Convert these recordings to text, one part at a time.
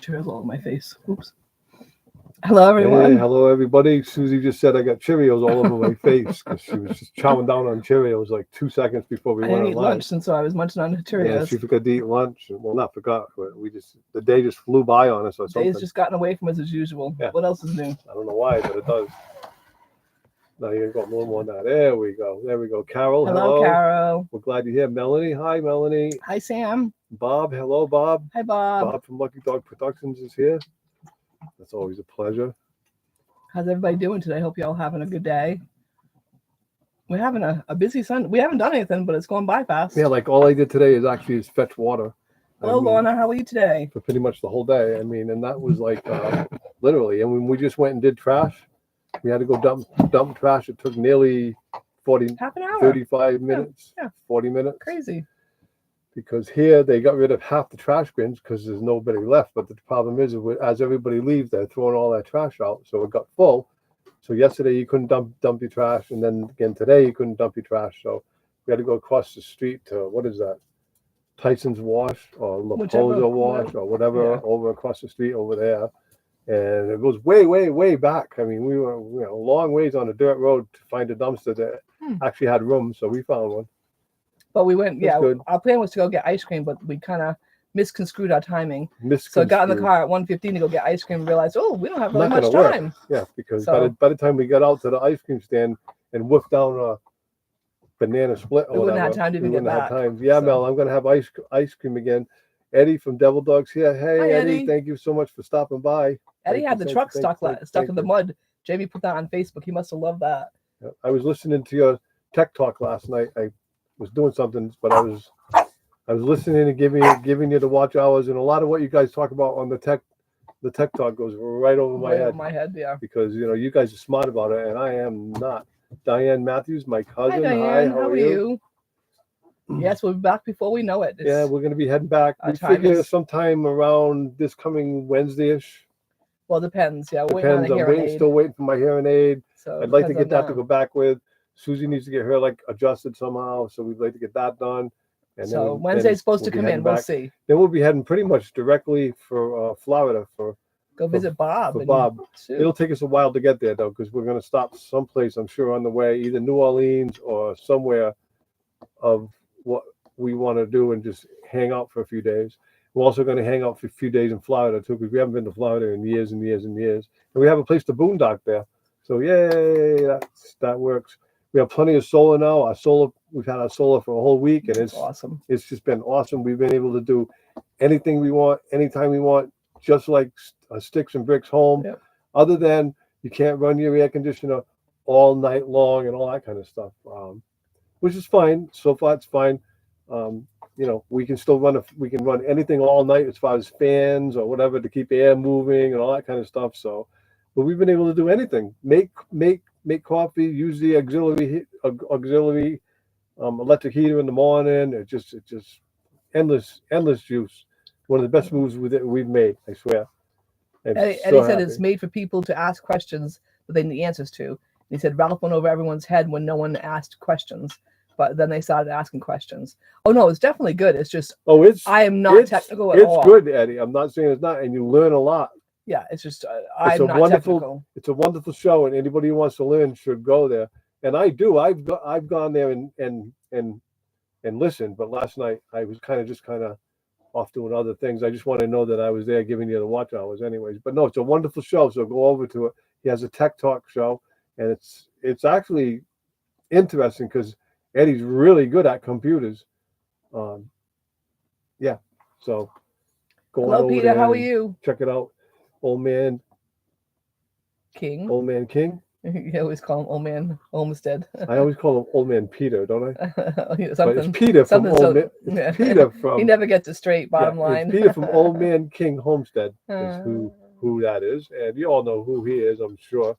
Cheerios all over my face. Oops. Hello, everyone. Hey, hello everybody. Susie just said I got Cheerios all over my face because she was just chowing down on Cheerios like 2 seconds before we I went didn't eat online. lunch, and so I was munching on Yeah, Cheerios. she forgot to eat lunch. Well, not forgot, but the day just flew by on us or something. Day's just gotten away from us as usual. Yeah. What else is new? I don't know why, but it does. Now you're gonna go a little more now. There we go. There we go. Carol, Hello, Carol. We're glad you're here. Melanie, hi Melanie. Hi, Sam. Bob, hello Bob. Hi, Bob. Bob from Lucky Dog Productions is here. That's always a pleasure. How's everybody doing today? Hope you all having a good day. We're having a busy Sunday. We haven't done anything, but it's going by fast. Yeah, like all I did today is fetch water. Hello, Lorna. How are you today? For pretty much the whole day. I mean, and that was like literally. And when we just went and did trash, we had to go dump trash. It took nearly half an hour, 35 minutes, yeah. 40 minutes. Crazy. Because here they got rid of half the trash bins because there's nobody left. But the problem is, as everybody leaves, they're throwing all that trash out. So it got full. So yesterday you couldn't dump your trash, and then again today you couldn't dump your trash. So we had to go across the street to what is that? Tyson's Wash or Laposa Wash or whatever over across the street over there. And it goes way, way, way back. I mean, we were a long ways on a dirt road to find a dumpster that actually had room. So we found one. But we went, Good. Our plan was to go get ice cream, but we kind of misconstrued our timing. So I got in the car at 1:15 to go get ice cream and realized, we don't have really much time. Yeah, because by the time we got out to the ice cream stand and whipped down a banana split or we wouldn't whatever, have time to even get back. Yeah, so. Mel, I'm going to have ice cream again. Eddie from Devil Dogs here. Hey, hi, Eddie, thank you so much for stopping by. Eddie had the truck stuck in the mud. Jamie put that on Facebook. He must have loved that. Yeah, I was listening to your tech talk last night. I was doing something, but I was listening and giving you the watch hours, and a lot of what you guys talk about on the tech talk goes right over my head. Over my head, yeah. Because you guys are smart about it, and I am not. Diane Matthews, my cousin. Hi, Diane. How are you? Yes, we'll be back before we know it. Yeah, we're going to be heading back. We figure sometime around this coming Wednesday-ish. Well, it depends. Yeah, depends. I'm still waiting for my hearing aid. So I'd like to get that to go back with. Susie needs to get her adjusted somehow, so we'd like to get that done. And so Wednesday's supposed to come in. We'll see. Then we'll be heading pretty much directly for Florida go visit Bob. For Bob. It'll take us a while to get there though, because we're going to stop someplace, I'm sure, on the way, either New Orleans or somewhere of what we want to do, and just hang out for a few days. We're also going to hang out for a few days in Florida too, because we haven't been to Florida in years and years and years, and we have a place to boondock there. So yay, that works. We have plenty of solar now. We've had our solar for a whole week, and it's awesome. It's just been awesome. We've been able to do anything we want, anytime we want, just like a sticks and bricks home. Yep. Other than you can't run your air conditioner all night long and all that kind of stuff, which is fine. So far, it's fine. We can still run anything all night as far as fans or whatever to keep air moving and all that kind of stuff. So, but we've been able to do anything. Make coffee, use the auxiliary electric heater in the morning. It's just endless juice. One of the best moves we've made, I swear. Eddie said it's made for people to ask questions that they need answers to. He said Ralph went over everyone's head when no one asked questions, but then they started asking questions. Oh no, it's definitely good. It's just I am not technical at all. It's good, Eddie. I'm not saying it's not, and you learn a lot. Yeah, it's just I'm not technical. It's a wonderful show, and anybody who wants to learn should go there. And I do. I've gone there and listened. But last night I was kind of off doing other things. I just want to know that I was there giving you the watch hours, anyways. But no, it's a wonderful show. So go over to it. He has a tech talk show, and it's actually interesting because Eddie's really good at computers. Yeah. So go Hello, on over Peter. there. How are you? Check it out. Old Man King. You always call him Old Man Olmsted. I always call him Old Man Peter, don't I? But it's Peter from Old Man. Yeah. Peter from. He never gets it straight. Bottom line. It's Peter from Old Man King Homestead is who that is, and you all know who he is, I'm sure.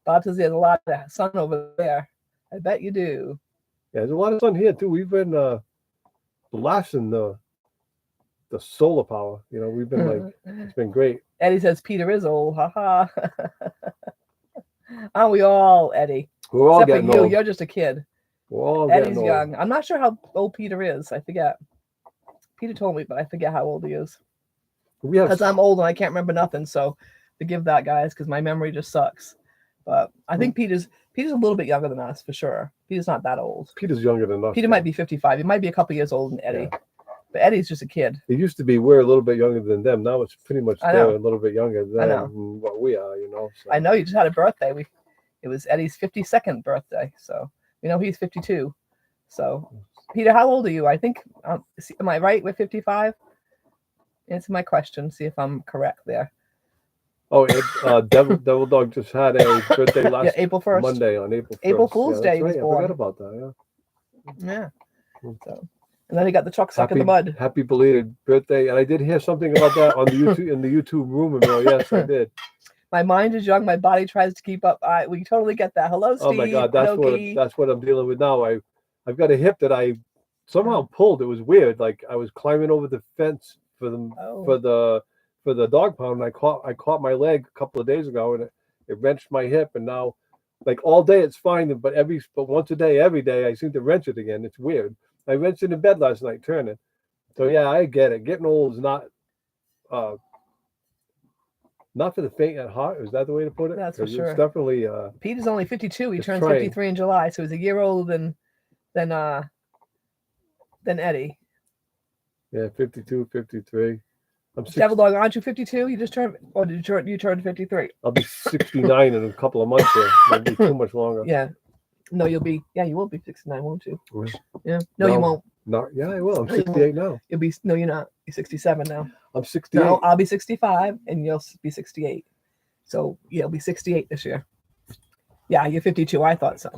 Bob says he has a lot of sun over there. I bet you do. Yeah, there's a lot of sun here too. We've been blasting the solar power. We've been it's been great. Eddie says Peter is old. Haha. Aren't we all, Eddie? We're all Except getting for you. old. You're just a kid. We're all Eddie's getting young. old. I'm not sure how old Peter is. I forget. Peter told me, but I forget how old he is. We have because I'm old and I can't remember nothing. So forgive that, guys, because my memory just sucks. But I think Peter's a little bit younger than us for sure. Peter's not that old. Peter's younger than us. Peter might be 55. He might be a couple years older than Eddie. Yeah. But Eddie's just a kid. It used to be we're a little bit younger than them. Now it's pretty much I they're know. a little bit younger I than know. what we are, you know. So. I know you just had a birthday. It was Eddie's 52nd birthday. So he's 52. So Peter, how old are you? I think am I right with 55? Answer my question. See if I'm correct there. Oh, Devil Dog just had a birthday last April 1st. Monday on April 1st. April Fool's Day he was right. born. I forgot about that. Yeah. Hmm. So, and then he got the truck stuck in the mud. Happy belated birthday! And I did hear something about that on the YouTube in the YouTube rumor mill. Yes, I did. My mind is young. My body tries to keep up. We totally get that. Hello, Steve. Oh my God, that's what I'm dealing with now. I've got a hip that I somehow pulled. It was weird. Like I was climbing over the fence for the dog pound, and I caught my leg a couple of days ago, and it wrenched my hip. And now, like all day, it's fine. But once a day, every day, I seem to wrench it again. It's weird. I wrenched it in bed last night turning. So yeah, I get it. Getting old is not for the faint at heart. Is that the way to put it? That's for sure. It's definitely. Peter's only 52. He turns trying. 53 in July, so he's a year older than Eddie. Yeah, 52, 53. I'm Devil Dog, aren't you 52? You just turned, or did you turn 53? I'll be 69 in a couple of months here. It'll be too much longer. Yeah. No, you will be 69, won't you? Really? Yeah. No, you won't. Yeah, I will. I'm 68 now. No, you're not. You're 67 now. I'm 68. No, I'll be 65 and you'll be 68. So you'll be 68 this year. Yeah, you're 52. I thought so.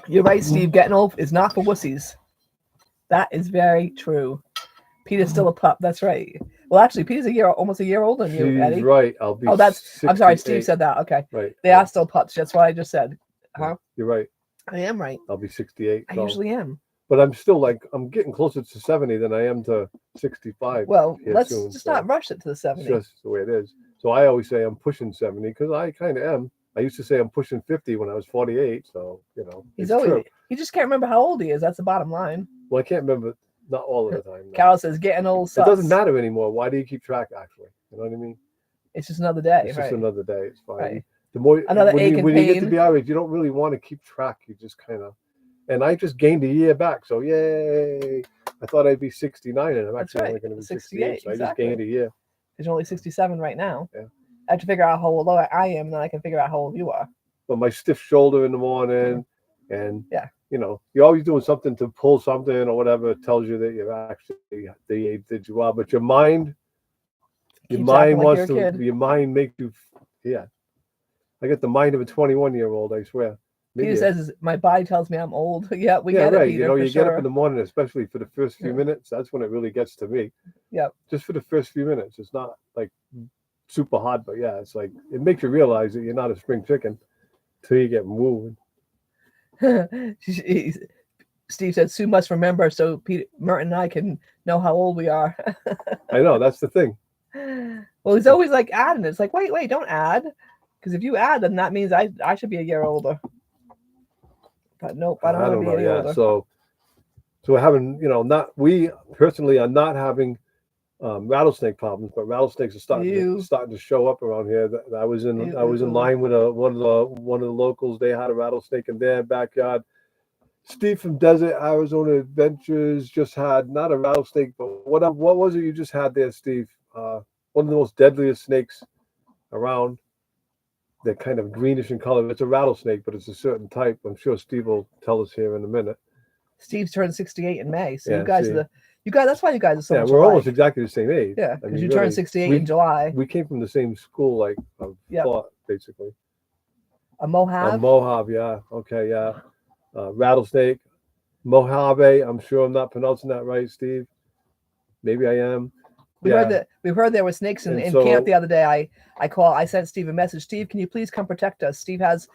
You're right, Steve. Getting old is not for wussies. That is very true. Peter's still a pup. That's right. Well, actually, Peter's almost a year older than you, Eddie. She's right. I'll be. Oh, I'm sorry. 68. Steve said that. Okay. Right. They are still pups. That's what I just said. Huh? You're right. I am right. I'll be 68. I usually am. But I'm still I'm getting closer to 70 than I am to 65. Well, let's just not rush it to the 70. It's just the way it is. So I always say I'm pushing 70 because I kind of am. I used to say I'm pushing 50 when I was 48. So, He just can't remember how old he is. That's the bottom line. Well, I can't remember. Not all of the time. No. Carol says getting old sucks. It doesn't matter anymore. Why do you keep track, actually? You know what I mean? It's just another day. It's just another day. It's fine. Right. The more when you get to pain. be our age, you don't really want to keep track. You just kind of. And I just gained a year back, so yay! I thought I'd be 69, and I'm actually only going to be 68. So I just gained a year. Because you're only 67 right now. Yeah. I have to figure out how old I am, and then I can figure out how old you are. But my stiff shoulder in the morning, and yeah, you're always doing something to pull something or whatever. It tells you that you're actually the age that you are. But your mind wants to. Your mind makes you. Yeah, I got the mind of a 21-year-old. I swear. Peter says my body tells me I'm old. Yeah, we get right. it, Peter, you get up in the morning, especially for the first few minutes. That's when it really gets to me. Yeah. Just for the first few minutes. It's not like super hot, but yeah, it's like it makes you realize that you're not a spring chicken till you get moving. Steve said Sue must remember so Merton and I can know how old we are. I know, that's the thing. Well, he's always like adding. It's like, wait, don't add. Because if you add, then that means I should be a year older. But nope, I don't want to be any older. So we're having, we personally are not having rattlesnake problems, but rattlesnakes are starting to show up around here. I was in line with one of the locals. They had a rattlesnake in their backyard. Steve from Desert Arizona Adventures just had not a rattlesnake, but what was it you just had there, Steve? One of the most deadliest snakes around. They're kind of greenish in color. It's a rattlesnake, but it's a certain type. I'm sure Steve will tell us here in a minute. Steve's turned 68 in May, so you guys. That's why you guys are so much we're alike. Almost exactly the same age. Yeah, because you turned 68 in July. We came from the same school, thought, basically. A Mojave? A Mojave, yeah. Okay, yeah. Rattlesnake, Mojave. I'm sure I'm not pronouncing that right, Steve. Maybe I am. We heard there were snakes in camp the other day. I sent Steve a message. Steve, can you please come protect us? Steve has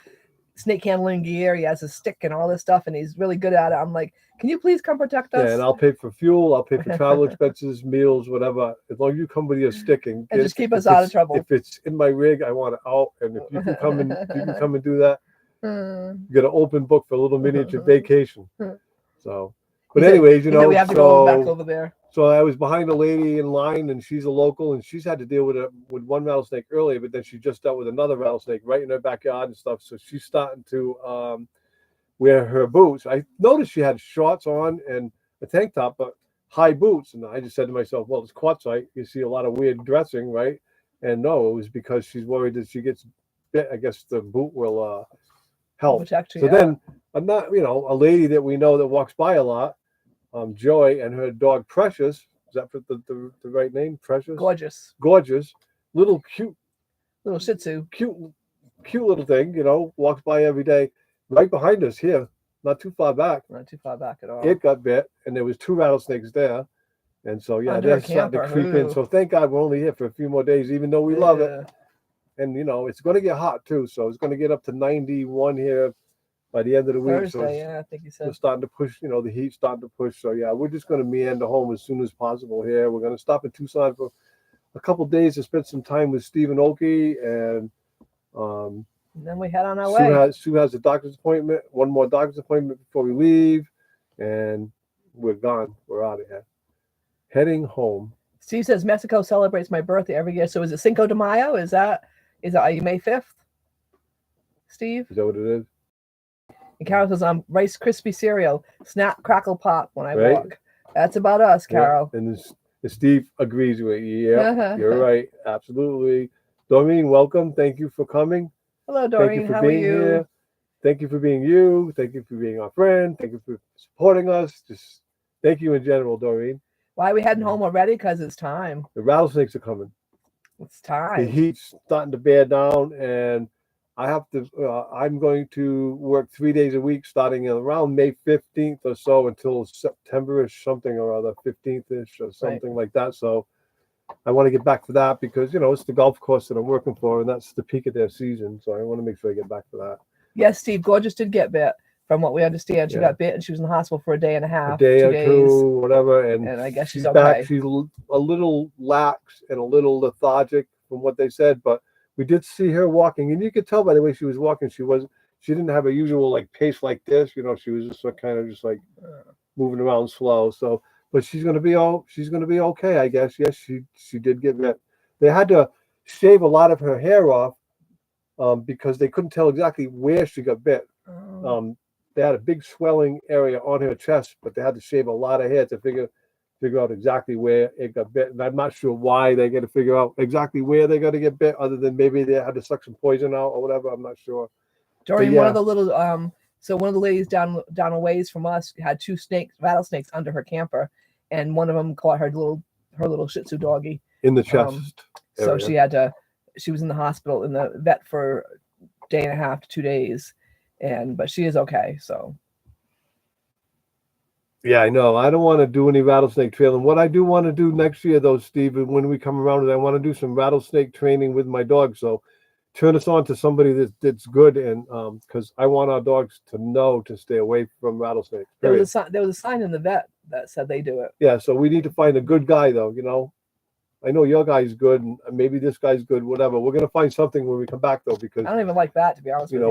snake handling gear. He has a stick and all this stuff, and he's really good at it. I'm like, can you please come protect us? Yeah, and I'll pay for fuel. I'll pay for travel expenses, meals, whatever. As long as you come with your stick and just keep us out of trouble. If it's in my rig, I want it out. And if you can come and do that, you get an open book for a little miniature vacation. So But He said- anyways, you he said know, we have to go back over there. so I was behind a lady in line, and she's a local, and she's had to deal with one rattlesnake earlier, but then she just dealt with another rattlesnake right in her backyard and stuff. So she's starting to wear her boots. I noticed she had shorts on and a tank top, but high boots. And I just said to myself, well, it's quartzite. You see a lot of weird dressing, right? And no, it was because she's worried that she gets bit. I guess the boot will help. Protect you, So yeah. then I'm not, a lady that we know that walks by a lot, Joy, and her dog Precious. Is that the right name? Precious? Gorgeous. Little cute Little Shih Tzu. cute little thing, walks by every day. Right behind us here, not too far back. Not too far back at all. It got bit, and there was 2 rattlesnakes there. And so, yeah, Under they're a starting to camper, creep in. ooh. So thank God we're only here for a few more days, even though we love it. Yeah. And, it's going to get hot, too. So it's going to get up to 91 here by the end of the week. Thursday, So it's, yeah, I think you we're said. starting to push, the heat's starting to push. So, yeah, we're just going to meander home as soon as possible here. We're going to stop in Tucson for a couple of days to spend some time with Stephen Oakey. And And then we head on our way. Sue has a doctor's appointment, one more doctor's appointment before we leave. And we're gone. We're out of here. Heading home. Steve says Mexico celebrates my birthday every year. So is it Cinco de Mayo? Is that are you May 5th? Steve? Is that what it is? And Carol says I'm Rice Krispie cereal, snap, crackle, pop when I Right. walk. That's about us, Carol. Yeah. And Steve agrees with you. Yeah, you're Uh-huh. right. Absolutely. Doreen, welcome. Thank you for coming. Hello, Thank Doreen. you for How being are you? here. Thank you for being you. Thank you for being our friend. Thank you for supporting us. Just thank you in general, Doreen. Why are we heading home already? Because it's time. The rattlesnakes are coming. It's The time. heat's starting to bear down, and I have to. I'm going to work 3 days a week, starting around May 15th or so until September-ish, something or other, 15th-ish or something like that. So I want to get back to that because it's the golf course that I'm working for, and that's the peak of their season. So I want to make sure I get back to that. Yes, Steve. Gorgeous did get bit. From what we understand, she Yeah. got bit and she was in the hospital for a day and a half. A day 2 or days. two, whatever, and I guess she's back. okay. She's a little lax and a little lethargic from what they said, but we did see her walking, and you could tell by the way she was walking. She didn't have a usual pace like this. She was just kind of just moving around slow. So, but she's gonna be okay, I guess. Yes, she did get bit. They had to shave a lot of her hair off because they couldn't tell exactly where she got bit. They had a big swelling area on her chest, but they had to shave a lot of hair to figure out exactly where it got bit. And I'm not sure why they got to figure out exactly where they're going to get bit, other than maybe they had to suck some poison out or whatever. I'm not sure. Doreen, yeah. one of the little so one of the ladies down a ways from us had 2 rattlesnakes under her camper, and one of them caught her little Shih Tzu doggy In the chest. So area. she was in the hospital in the vet for a day and a half to 2 days, but she is okay. So Yeah, I know. I don't want to do any rattlesnake trailing. What I do want to do next year, though, Steve, when we come around, is I want to do some rattlesnake training with my dog. So turn us on to somebody that's good, and because I want our dogs to know to stay away from rattlesnakes. there was a sign in the vet that said they do it. Yeah, so we need to find a good guy, though. I know your guy's good, and maybe this guy's good. Whatever. We're gonna find something when we come back, though, because I don't even like that, to be honest with you.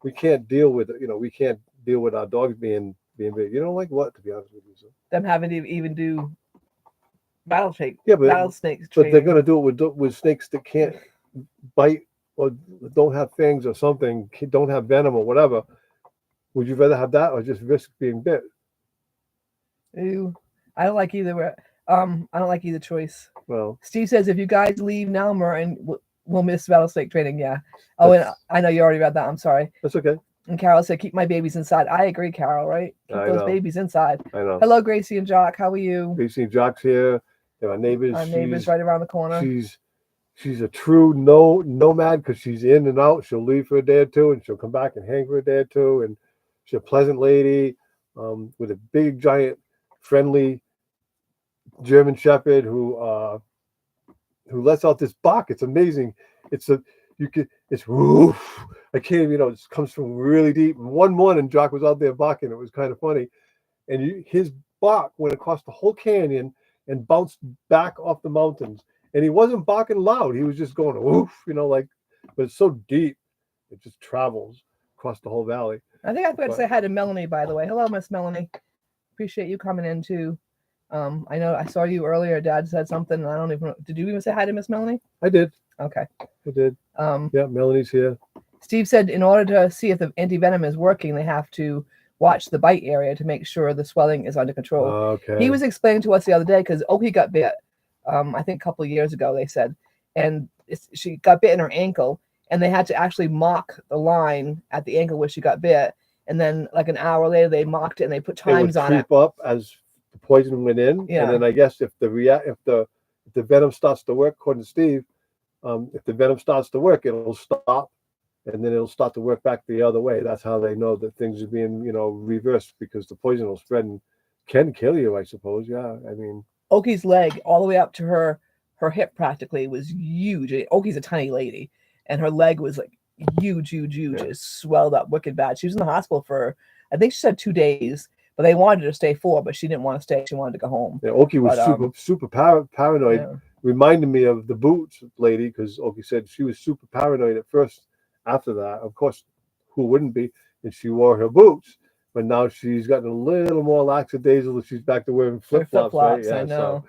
we can't deal with it. We can't deal with our dogs being big. You don't like what, to be honest with you. So. Them having to even do rattlesnake. Yeah, but rattlesnakes. But they're gonna do it with snakes that can't bite or don't have fangs or something, don't have venom or whatever. Would you rather have that or just risk being bit? Ew. I don't like either. I don't like either choice. Well, Steve says if you guys leave now, Merton, we'll miss rattlesnake training. Yeah. Oh, and I know you already read that. I'm sorry. that's okay. And Carol said, keep my babies inside. I agree, Carol, right? Keep I those know. babies inside. I know. Hello, Gracie and Jock. How are you? Gracie and Jock's here. They're our neighbors. Our neighbors right around the corner. She's a true nomad because she's in and out. She'll leave for a day or two and she'll come back and hang for a day or two. And she's a pleasant lady with a big, giant, friendly German Shepherd who lets out this bark. It's amazing. It's woof. I can't even, it comes from really deep. And one morning, Jock was out there barking. It was kind of funny. And his bark went across the whole canyon and bounced back off the mountains. And he wasn't barking loud. He was just going woof, but it's so deep. It just travels across the whole valley. I think I forgot to But- say hi to Melanie, by the way. Hello, Miss Melanie. Appreciate you coming in too. I know I saw you earlier. Dad said something. And I don't even know. Did you even say hi to Miss Melanie? I did. Okay. I did. Yeah, Melanie's here. Steve said in order to see if the anti-venom is working, they have to watch the bite area to make sure the swelling is under control. Okay. He was explaining to us the other day because Oki got bit, I think a couple of years ago, they said, and she got bit in her ankle, and they had to actually mark the line at the ankle where she got bit. And then, like an hour later, they marked it and they put times on it. Creep up as the poison went in, Yeah. and then I guess if the venom starts to work, according to Steve, if the venom starts to work, it'll stop, and then it'll start to work back the other way. That's how they know that things are being, reversed, because the poison will spread and can kill you, I suppose. Yeah, I mean, Oki's leg all the way up to her hip practically was huge. Oki's a tiny lady, and her leg was like huge. Yeah. It swelled up wicked bad. She was in the hospital for, I think she said 2 days, but they wanted her to stay 4, but she didn't want to stay. She wanted to go home. yeah, Oki was But, super paranoid. Yeah. Reminded me of the boots lady, because Oki said she was super paranoid at first. After that, of course, who wouldn't be? And she wore her boots, but now she's gotten a little more lackadaisical. She's back to wearing flip flops, right? I know.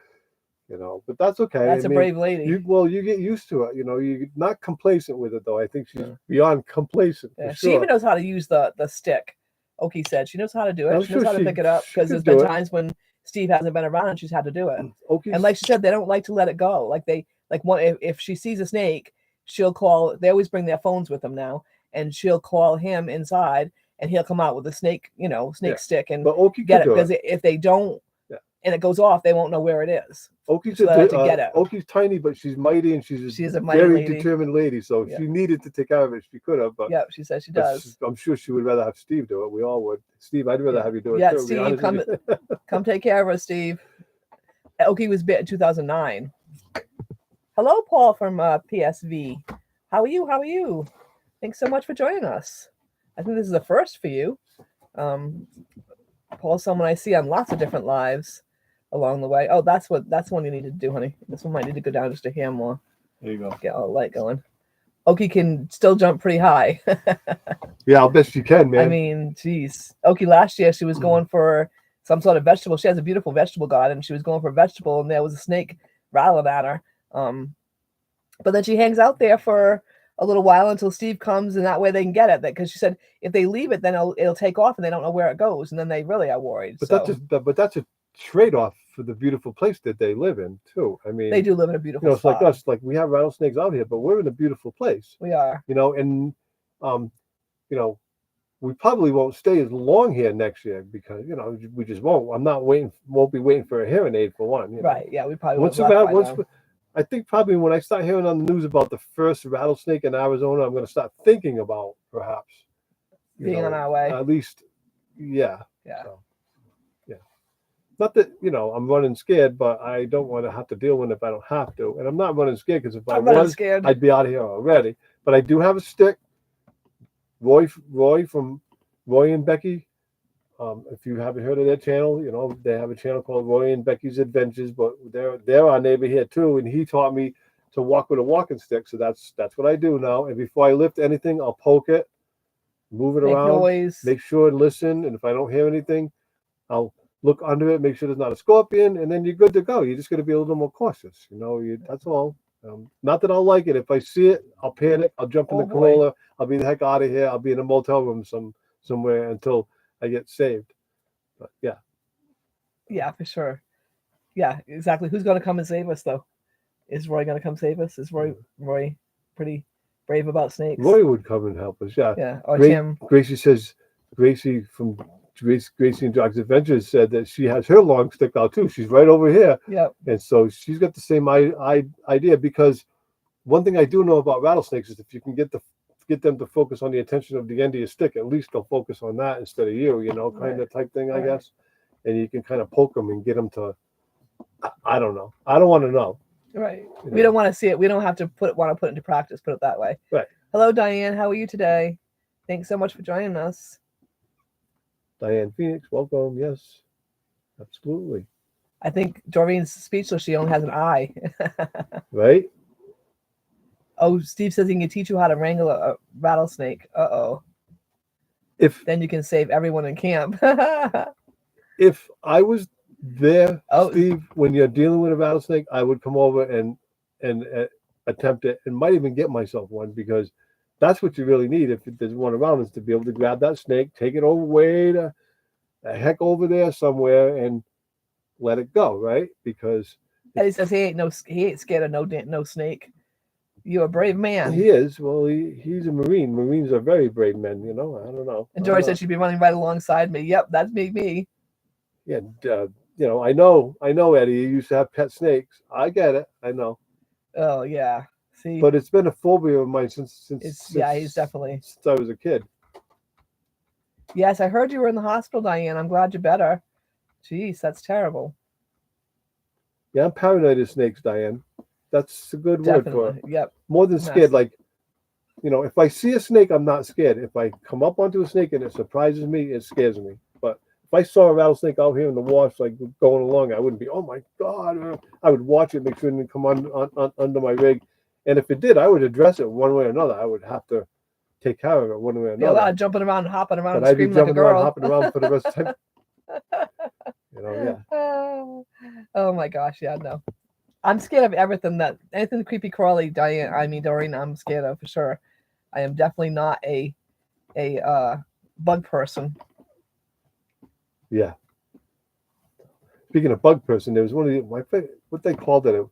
So, but that's okay. That's I a mean, brave lady. you get used to it. You're not complacent with it, though. I think she's beyond complacent. Yeah, For she sure. even knows how to use the stick. Oki said she knows how to do it. I'm She knows sure how to she- pick it up, she because could there's been do it. times when Steve hasn't been around and she's had to do it. Oki's, And like she said, they don't like to let it go. Like if she sees a snake, she'll call. They always bring their phones with them now, and she'll call him inside, and he'll come out with a snake, Yeah. stick, and but Oki get it. could do Because it. if they don't, Yeah. and it goes off, they won't know where it is. Oki's so they like to get it. Oki's tiny, but she's mighty, and she's She's a mighty very lady. determined lady. So if Yeah. she needed to take care of it, she could have. But Yeah, she says she but does. I'm sure she would rather have Steve do it. We all would. Steve, I'd rather Yeah. have you do it Yeah, too. to be Steve, honest with you. Come take care of us, Steve. Oki was bit in 2009. Hello, Paul from PSV. How are you? How are you? Thanks so much for joining us. I think this is a first for you. Paul's someone I see on lots of different lives along the way. Oh, that's one you need to do, honey. This one might need to go down just a hair more. There you go. Get all the light going. Oki can still jump pretty high. Yeah, I'll bet you can, man. I mean, geez. Oki last year, she was going for some sort of vegetable. She has a beautiful vegetable garden. She was going for a vegetable, and there was a snake rattling at her. But then she hangs out there for a little while until Steve comes, and that way they can get it. Because she said if they leave it, then it'll take off, and they don't know where it goes, and then they really are worried. but So that's a trade-off for the beautiful place that they live in too. I mean, they do live in a beautiful it's spot. like us. Like we have rattlesnakes out here, but we're in a beautiful place. We are. And we probably won't stay as long here next year, because we just won't. Won't be waiting for a hearing aid for one. Right. Yeah, we probably Once won't left by now. I think probably when I start hearing on the news about the first rattlesnake in Arizona, I'm going to start thinking about perhaps Being on our way. At least, yeah. Yeah. So, yeah. Not that I'm running scared, but I don't want to have to deal with it if I don't have to. And I'm not running scared, because if I I'm not was, scared. I'd be out of here already. But I do have a stick. Roy from Roy and Becky. If you haven't heard of their channel, they have a channel called Roy and Becky's Adventures, but they're our neighbor here too, and he taught me to walk with a walking stick. So that's what I do now. And before I lift anything, I'll poke it, move it Make around, noise. make sure and listen. And if I don't hear anything, I'll look under it, make sure there's not a scorpion, and then you're good to go. You just got to be a little more cautious. That's all. Not that I'll like it. If I see it, I'll panic. I'll jump in the Oh, boy. Corolla. I'll be the heck out of here. I'll be in a motel room somewhere until I get saved. But yeah. Yeah, for sure. Yeah, exactly. Who's going to come and save us, though? Is Roy going to come save us? Is Roy pretty brave about snakes? Roy would come and help us. Yeah. Yeah, or Gra- Tim. Gracie from Gracie and Jock's Adventures said that she has her long stick out too. She's right over here. Yep. And so she's got the same idea, because one thing I do know about rattlesnakes is if you can get them to focus on the attention of the end of your stick, at least they'll focus on that instead of you, kind of type thing, I Right. guess. And you can kind of poke them and get them to, I don't know. I don't want to know. Right. We don't want to see it. We don't have to want to put it into practice, put it that way. Right. Hello, Diane. How are you today? Thanks so much for joining us. Diane Phoenix, welcome. Yes, absolutely. I think Doreen's speechless. She only has an eye. Right? Oh, Steve says he can teach you how to wrangle a rattlesnake. Uh-oh. If then you can save everyone in camp. if I was there, Oh. Steve, when you're dealing with a rattlesnake, I would come over and attempt it, and might even get myself one, because that's what you really need if there's one around, is to be able to grab that snake, take it over way the heck over there somewhere, and let it go, right? Because Eddie says he ain't scared of no snake. You're a brave man. he is. Well, he's a Marine. Marines are very brave men, you know. I don't know. And Joy said she'd be running right alongside me. Yep, that's me. Yeah, you know, I know, Eddie. You used to have pet snakes. I get it. I know. Oh yeah. See, But it's been a phobia of mine since yeah, he's definitely. Since I was a kid. Yes, I heard you were in the hospital, Diane. I'm glad you're better. Jeez, that's terrible. Yeah, I'm paranoid of snakes, Diane. That's a good word for it. Yep. More than scared, like, you know, if I see a snake, I'm not scared. If I come up onto a snake and it surprises me, it scares me. But if I saw a rattlesnake out here in the wash, like going along, I wouldn't be, oh my God. I would watch it, make sure it didn't come on under my rig. And if it did, I would address it one way or another. I would have to take care of it one way or another. A lot of jumping around, hopping around, but I'd be screaming like a jumping girl. around, hopping around for the rest of the time. You know, yeah. Oh my gosh, yeah, no. I'm scared of everything anything creepy crawly, Doreen, I'm scared of for sure. I am definitely not a bug person. Yeah. Speaking of bug person, there was one of what they called it.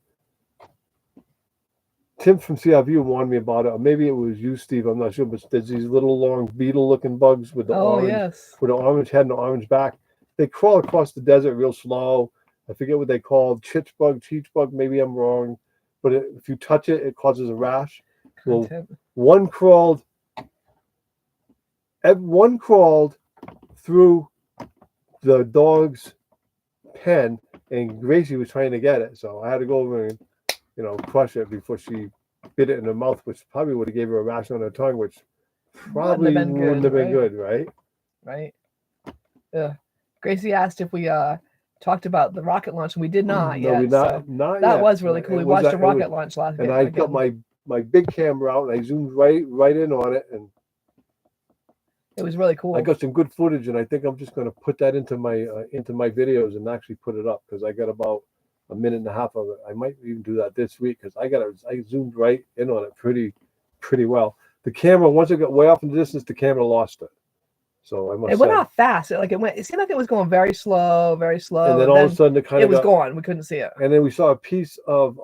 Tim from CRV warned me about it, or maybe it was you, Steve. I'm not sure, but there's these little long beetle-looking bugs with the with the orange head and the orange back. They crawl across the desert real slow. I forget what they called, cheech bug. Maybe I'm wrong, but if you touch it, it causes a rash. Well, one crawled through the dog's pen, and Gracie was trying to get it, so I had to go over and, you know, crush it before she bit it in her mouth, which probably would have gave her a rash on her tongue, which probably wouldn't have been good, right? Right. Gracie asked if we talked about the rocket launch, and we did not yet. Not that yet. Was really cool. We watched a rocket launch last night. And I got my big camera out, and I zoomed right in on it, and it was really cool. I got some good footage, and I think I'm just going to put that into my videos and actually put it up, because I got about a minute and a half of it. I might even do that this week, because I zoomed right in on it pretty well. The camera, once it got way off in the distance, the camera lost it. So I must say. It went off fast. It seemed like it was going very slow. And then all of a sudden it was gone. We couldn't see it. And then we saw a piece of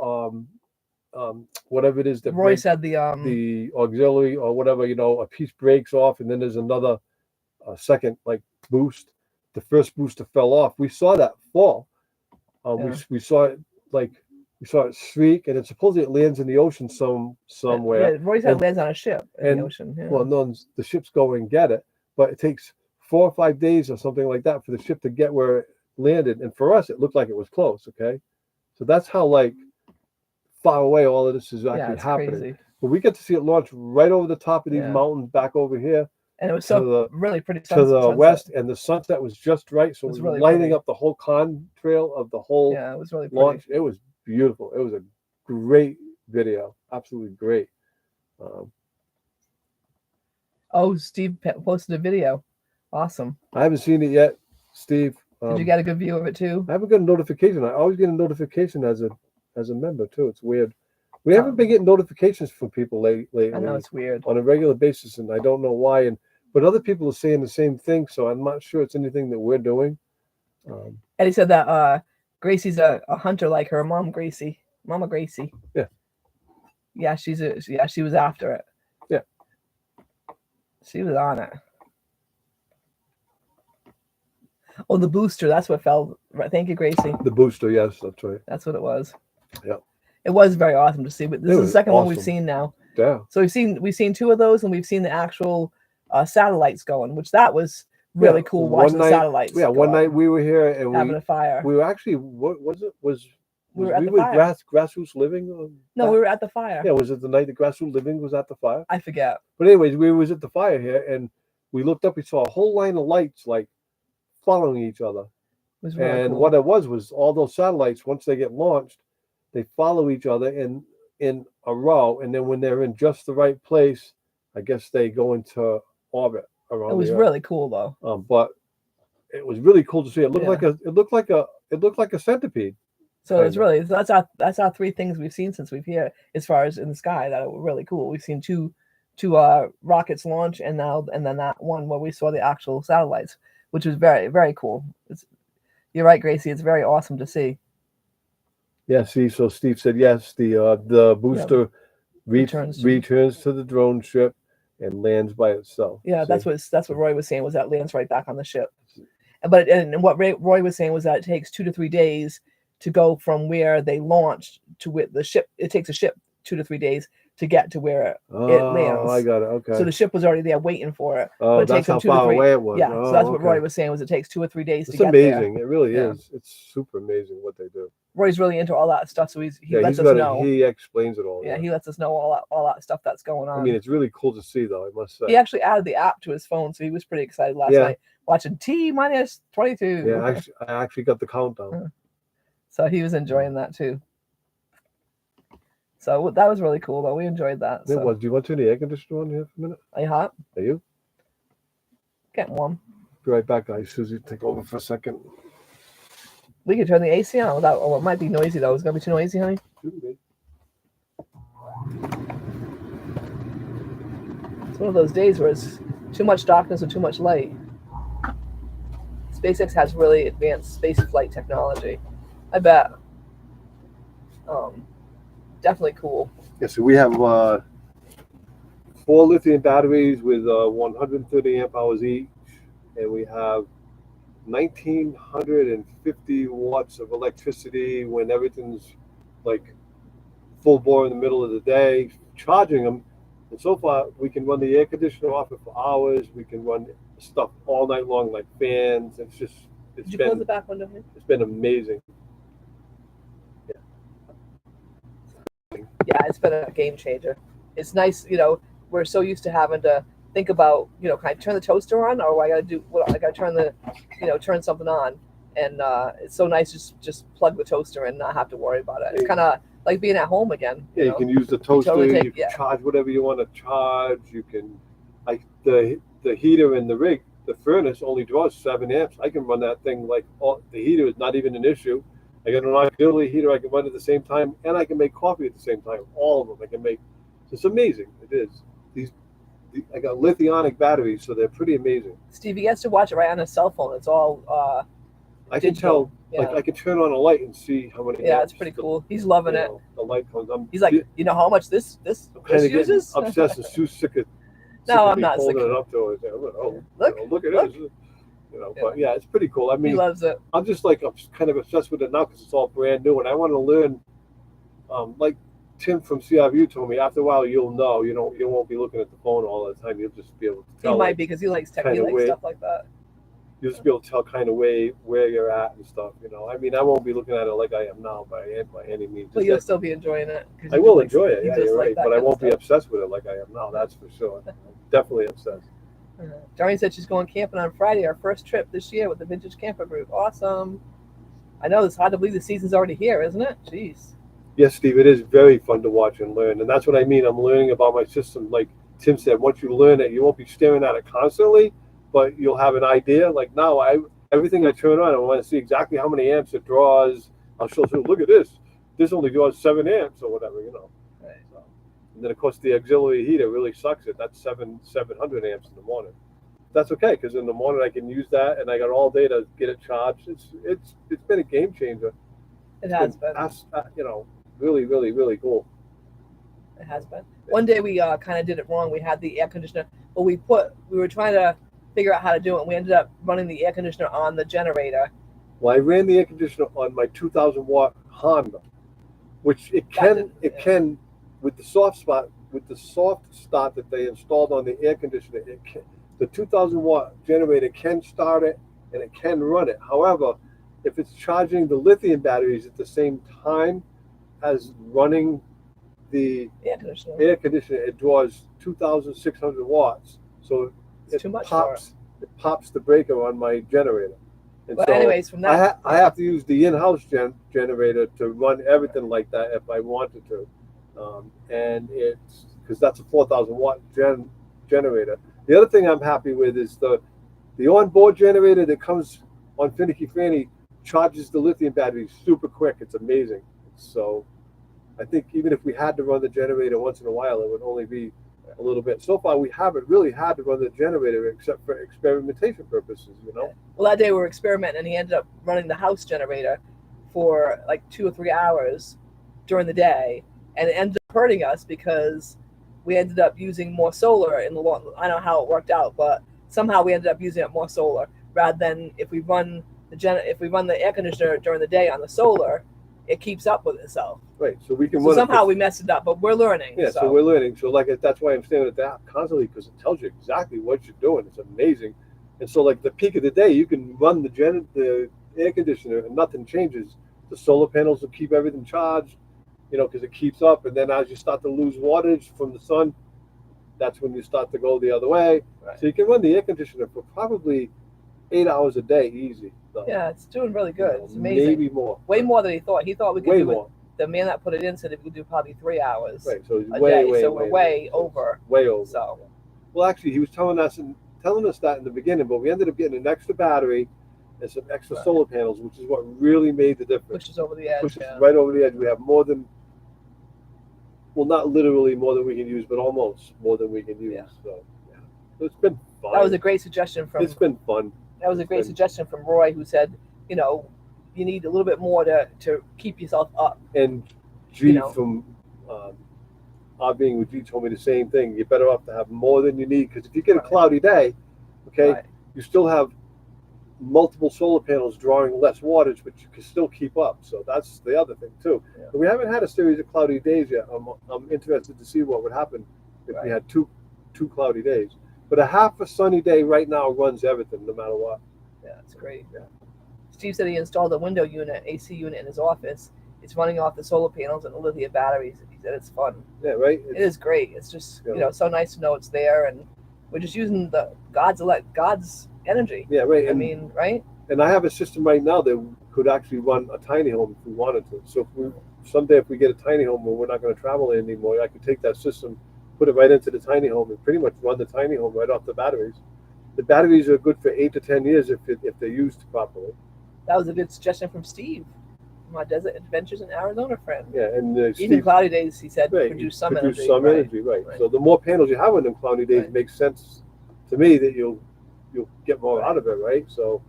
whatever it is that Roy said the auxiliary or whatever, you know, a piece breaks off, and then there's another second like boost. The first booster fell off. We saw that fall. We saw it shriek, and supposedly it lands in the ocean somewhere. Yeah, Roy said it lands on a ship in the ocean. Yeah. Well, no, the ships go and get it, but it takes 4 or 5 days or something like that for the ship to get where it landed. And for us, it looked like it was close. Okay, so that's how like far away all of this is actually happening. Crazy. But we get to see it launch right over the top of these mountains back over here. And it was really pretty to the west, and the sunset was just right, so it was really lighting up the whole contrail of the whole it was really launch. It was beautiful. It was a great video, absolutely great. Steve posted a video. Awesome. I haven't seen it yet, Steve. Did you get a good view of it too? I haven't got a notification. I always get a notification as a member too. It's weird. We haven't been getting notifications from people lately. I know, it's weird. On a regular basis, and I don't know why. But other people are saying the same thing, so I'm not sure it's anything that we're doing. Eddie said that Gracie's a hunter like her mom, Mama Gracie. Yeah. Yeah, she was after it. Yeah. She was on it. Oh, the booster. That's what fell. Thank you, Gracie. The booster. Yes, that's right. That's what it was. Yeah. It was very awesome to see. But this is the second one we've seen now. Yeah. So we've seen 2 of those, and we've seen the actual satellites going, which that was really cool watching the satellites. Yeah, one night we were here and having a fire. We were actually, what was it? We were at the fire. Grassroots Living? No, we were at the fire. Yeah, was it the night that Grassroots Living was at the fire? I forget. But anyways, we was at the fire here, and we looked up, we saw a whole line of lights like following each other. It was really and cool. what it was all those satellites, once they get launched, they follow each other in a row, and then when they're in just the right place, I guess they go into orbit. around. It was the Earth. really cool though. But it was really cool to see. It looked Yeah. like a centipede. So it's kinda. really that's our three things we've seen since we've here as far as in the sky that were really cool. We've seen two rockets launch and then that one where we saw the actual satellites, which was very, very cool. You're right, Gracie. It's very awesome to see. Yeah. See, so Steve said yes. The booster Returns returns to- to the drone ship and lands by itself. Yeah, See? that's what Roy was saying, was that lands right back on the ship. But and what Roy was saying was that it takes 2 to 3 days to go from where they launched to where the ship. It takes a ship 2 to 3 days to get to where it lands. I got it. Okay. So the ship was already there waiting for it. Oh, but it that's takes them how 2 to far 3. away it was. Yeah, Oh, so that's what okay. Roy was saying, was it takes 2 or 3 days It's to get there. amazing. It really Yeah. is. It's super amazing what they do. Roy's really into all that stuff, so he lets he's us got know. He explains it all. Yeah, he lets us know all that stuff that's going on. I mean, it's really cool to see, though. I must say. He actually added the app to his phone, so he was pretty excited last night watching T-minus 22. Yeah, I actually got the countdown. So he was enjoying that too. So that was really cool, though. We enjoyed that. It was. Do you want to turn the air conditioner on here for a minute? Are you hot? Are you? Getting warm. Be right back, guys. Susie, take over for a second. We could turn the AC on without. Oh, it might be noisy though. It's gonna be too noisy, honey. Shouldn't be. It's one of those days where it's too much darkness and too much light. SpaceX has really advanced space flight technology. I bet. Definitely cool. Yeah, so we have 4 lithium batteries with 130 amp hours each, and we have 1,950 watts of electricity when everything's like full bore in the middle of the day, charging them. And so far, we can run the air conditioner off it for hours. We can run stuff all night long, like fans. Did you close the back window here? It's been amazing. Yeah, it's been a game changer. It's nice, we're so used to having to think about, can I turn the toaster on, or I got to turn something on, and it's so nice just plug the toaster in and not have to worry about it. It's kind of like being at home again. You can use the toaster. Totally you can charge whatever you want to charge. You can, like the heater in the rig, the furnace only draws 7 amps. I can run that thing the heater is not even an issue. I got an auxiliary heater I can run at the same time, and I can make coffee at the same time. All of them I can make. It's amazing. It is. I got lithionic batteries, so they're pretty amazing. Stevie gets to watch it right on his cell phone. It's all I can tell. Yeah. I can turn on a light and see how many. Yeah, it's pretty cool. He's loving it. The light comes on. He's like, you know how much this uses? Obsessed and Sue's sick of. No, I'm not sick. Holding it up to it. Look at this. Yeah. But yeah, it's pretty cool. I mean, he loves it. I'm just I'm kind of obsessed with it now because it's all brand new, and I want to learn. Like Tim from CRView told me, after a while you'll know. You won't be looking at the phone all the time. You'll just be able to tell. He might be because he likes tech. He likes stuff like that. You'll just be able to tell kind of where you're at and stuff. I mean, I won't be looking at it like I am now by any means. But you'll still be enjoying it. I will enjoy it. Yeah, you're right. But I won't be obsessed with it like I am now. That's for sure. Definitely obsessed. Darlene said she's going camping on Friday, our first trip this year with the Vintage Camper Group. Awesome. I know it's hard to believe the season's already here, isn't it? Jeez. Yes, Steve, it is very fun to watch and learn. And that's what I mean. I'm learning about my system. Like Tim said, once you learn it, you won't be staring at it constantly, but you'll have an idea. Like now, everything I turn on, I want to see exactly how many amps it draws. I'll show you, look at this. This only draws 7 amps or whatever, Right. So, and then, of course, the auxiliary heater really sucks it. That's 700 amps in the morning. That's okay, because in the morning I can use that, and I got all day to get it charged. It's been a game changer. It has been. Really, really, really cool. It has been. One day we kind of did it wrong. We had the air conditioner, but we were trying to figure out how to do it. And we ended up running the air conditioner on the generator. Well, I ran the air conditioner on my 2,000 watt Honda, which it can with the soft start that they installed on the air conditioner. The 2,000 watt generator can start it and it can run it. However, if it's charging the lithium batteries at the same time as running the air conditioner, it draws 2,600 watts. So it pops the breaker on my generator. And well, so anyways, from that, I have to use the in-house generator to run everything like that if I wanted to, and it's because that's a 4,000 watt generator. The other thing I'm happy with is the onboard generator that comes on Finicky Fanny charges the lithium battery super quick. It's amazing. So I think even if we had to run the generator once in a while, it would only be a little bit. So far, we haven't really had to run the generator except for experimentation purposes, you know? Well, that day we were experimenting, and he ended up running the house generator for like 2 or 3 hours during the day, and it ended up hurting us because we ended up using more solar in the long. I don't know how it worked out, but somehow we ended up using up more solar rather than if we run the air conditioner during the day on the solar, it keeps up with itself. Right. So we can So run somehow we messed it up, but we're learning. Yeah, so we're learning. So like that's why I'm staying at the app constantly, because it tells you exactly what you're doing. It's amazing. And so like the peak of the day, you can run the air conditioner and nothing changes. The solar panels will keep everything charged, you know, because it keeps up. And then as you start to lose wattage from the sun, that's when you start to go the other way. Right. So you can run the air conditioner for probably 8 hours a day easy. So, yeah, it's doing really good. You know, it's amazing. Maybe more. Way more than he thought. He thought we could way do more. it. The man that put it in said we could do probably 3 hours. Right. So a way, day. way, So way, we're way over. Way over. So. Well, actually, he was telling us that in the beginning, but we ended up getting an extra battery and some extra solar panels, which is what really made the difference. Pushes over the edge. Pushes right over the edge. We have more than, well, not literally more than we can use, but almost more than we can use. Yeah. So, yeah. So it's been fun. That was a great suggestion from. It's been fun. That was a great suggestion from Roy, who said, you know, you need a little bit more to keep yourself up. And G from our being with G told me the same thing. You're better off to have more than you need, because if you get a cloudy day, okay, you still have multiple solar panels drawing less wattage, but you can still keep up. So that's the other thing too. Yeah. But we haven't had a series of cloudy days yet. I'm interested to see what would happen if we had two cloudy days. But a half a sunny day right now runs everything, no matter what. Yeah, it's great. Yeah. Steve said he installed a window unit, AC unit in his office. It's running off the solar panels and the lithium batteries. He said it's fun. Yeah, right. It is great. It's just so nice to know it's there, and we're just using the God's energy. Yeah, right. I mean, right. And I have a system right now that could actually run a tiny home if we wanted to. So someday if we get a tiny home where we're not going to travel anymore, I could take that system, put it right into the tiny home, and pretty much run the tiny home right off the batteries. The batteries are good for 8 to 10 years if they're used properly. That was a good suggestion from Steve, my Desert Adventures in Arizona friend. Yeah, and even cloudy days, he said, produce some energy. Right. So the more panels you have on them cloudy days, makes sense to me that you'll get more out of it, right? So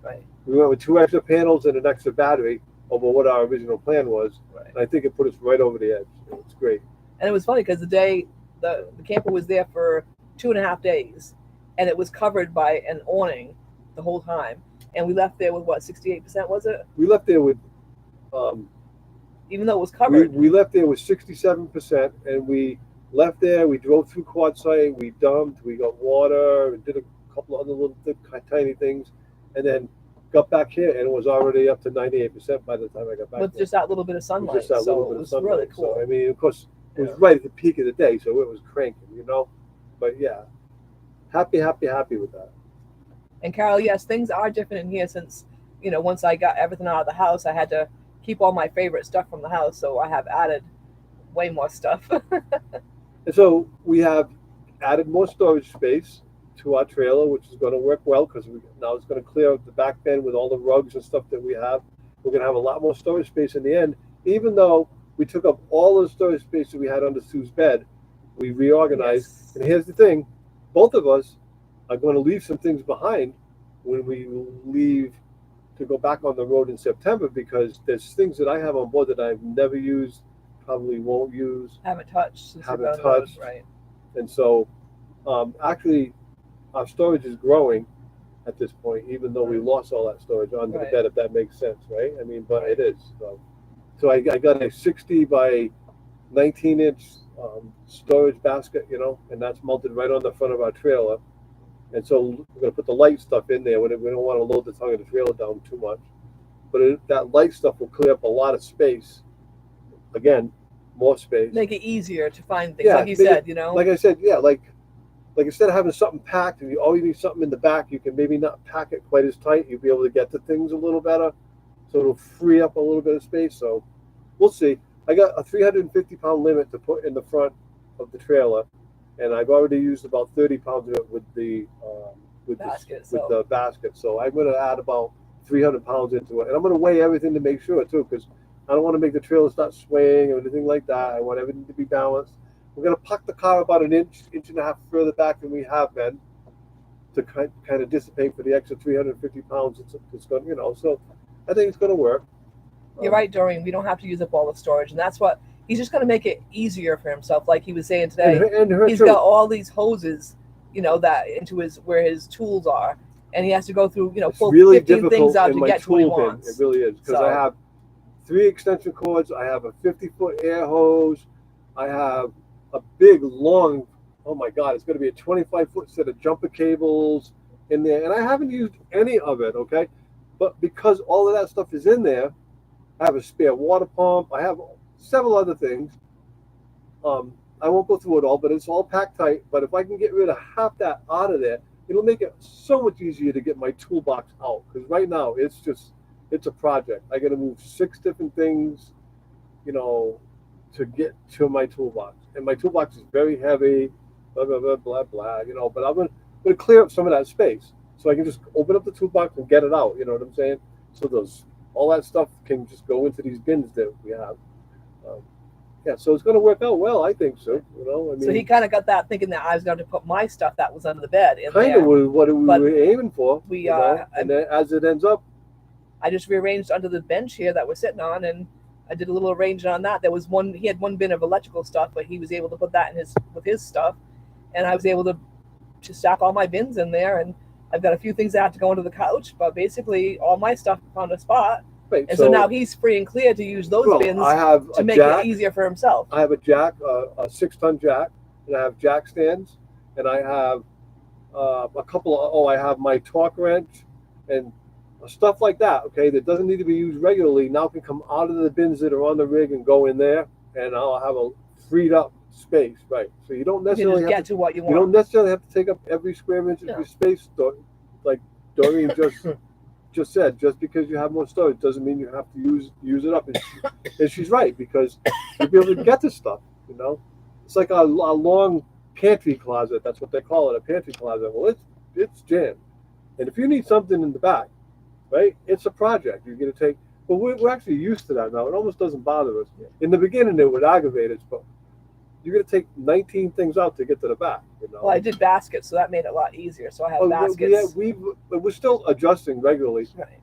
we went with 2 extra panels and an extra battery over what our original plan was. Right. And I think it put us right over the edge. It's great. And it was funny because the day the camper was there for 2.5 days, and it was covered by an awning the whole time. And we left there with what, 68%, was it? We left there with even though it was covered. We left there with 67%, and we left there, we drove through Quartzsite, we dumped, we got water, and did a couple of other little tiny things, and then got back here, and it was already up to 98% by the time I got back. With just that little bit of sunlight. Just that little bit of sunlight. Really cool. So, I mean, of course, it was right at the peak of the day, so it was cranking, But yeah, happy with that. And Carol, yes, things are different in here since, once I got everything out of the house, I had to keep all my favorite stuff from the house. So I have added way more stuff. And so we have added more storage space to our trailer, which is going to work well because now it's going to clear out the back bin with all the rugs and stuff that we have. We're going to have a lot more storage space in the end, even though we took up all the storage space that we had under Sue's bed. We reorganized. Yes. And here's the thing, both of us are going to leave some things behind when we leave to go back on the road in September, because there's things that I have on board that I've never used, probably won't use. Haven't touched. Right. And so actually our storage is growing at this point, even though we lost all that storage under the bed, if that makes sense, right? I mean, but it is. So I got a 60 by 19-inch storage basket, and that's mounted right on the front of our trailer. And so we're going to put the light stuff in there. We don't want to load the tongue of the trailer down too much. But that light stuff will clear up a lot of space. Again, more space. Make it easier to find things, like you said, Like I said, yeah, like instead of having something packed and you always need something in the back, you can maybe not pack it quite as tight. You'll be able to get to things a little better. So it'll free up a little bit of space. So we'll see. I got a 350-pound limit to put in the front of the trailer. and I've already used about 30 pounds of it with the Basket, with so- the basket. So I'm going to add about 300 pounds into it, and I'm going to weigh everything to make sure too, because I don't want to make the trailer start swaying or anything like that. I want everything to be balanced. We're going to park the car about an inch and a half further back than we have been to kind of dissipate for the extra 350 pounds. It's going, you know, so I think it's going to work. You're right, Doreen. We don't have to use up all the storage, and that's what he's just going to make it easier for himself. Like he was saying today, And her he's too. got all these hoses, you know, that into his where his tools are, and he has to go through, you know, It's pull really 15 difficult things out in to my get to what he tool bin. wants. It really is, because So- I have 3 extension cords. I have a 50-foot air hose. I have a big, long, oh my God, it's going to be a 25-foot set of jumper cables in there. And I haven't used any of it, okay? But because all of that stuff is in there, I have a spare water pump. I have several other things. I won't go through it all, but it's all packed tight. But if I can get rid of half that out of there, it'll make it so much easier to get my toolbox out. Because right now, it's a project. I got to move 6 different things, you know, to get to my toolbox. And my toolbox is very heavy, blah, blah, blah, blah, blah, you know. But I'm going to clear up some of that space so I can just open up the toolbox and get it out. You know what I'm saying? So all that stuff can just go into these bins that we have. Yeah, so it's going to work out well, I think so. You know, I mean, So he kind of got that thinking that I was going to put my stuff that was under the bed in kind there. of was what we But were aiming for. we, you know? And then as it ends up, I just rearranged under the bench here that we're sitting on, and I did a little arranging on that. There was one. He had one bin of electrical stuff, but he was able to put that in with his stuff, and I was able to stack all my bins in there. And I've got a few things that have to go under the couch, but basically all my stuff found a spot. right, And so now he's free and clear to use those well, bins I have to a make jack. it easier for himself. I have a jack, a 6-ton jack, and I have jack stands, and I have a couple of, I have my torque wrench and stuff like that, okay, that doesn't need to be used regularly, now can come out of the bins that are on the rig and go in there, and I'll have a freed up space, right? So you don't You can necessarily just have get to, to what you you don't want. necessarily have to take up every square inch of No. your space, like Doreen just said. Just because you have more storage doesn't mean you have to use it up. And she's right, because you'll be able to get this stuff, you know. It's like a long pantry closet. That's what they call it, a pantry closet. Well, it's jammed. And if you need something in the back, right, it's a project. You're going to take, but we're actually used to that now. It almost doesn't bother us. In the beginning, it would aggravate us, but you're going to take 19 things out to get to the back, you know. Well, I did baskets, so that made it a lot easier. So I have baskets. We're still adjusting regularly. Right.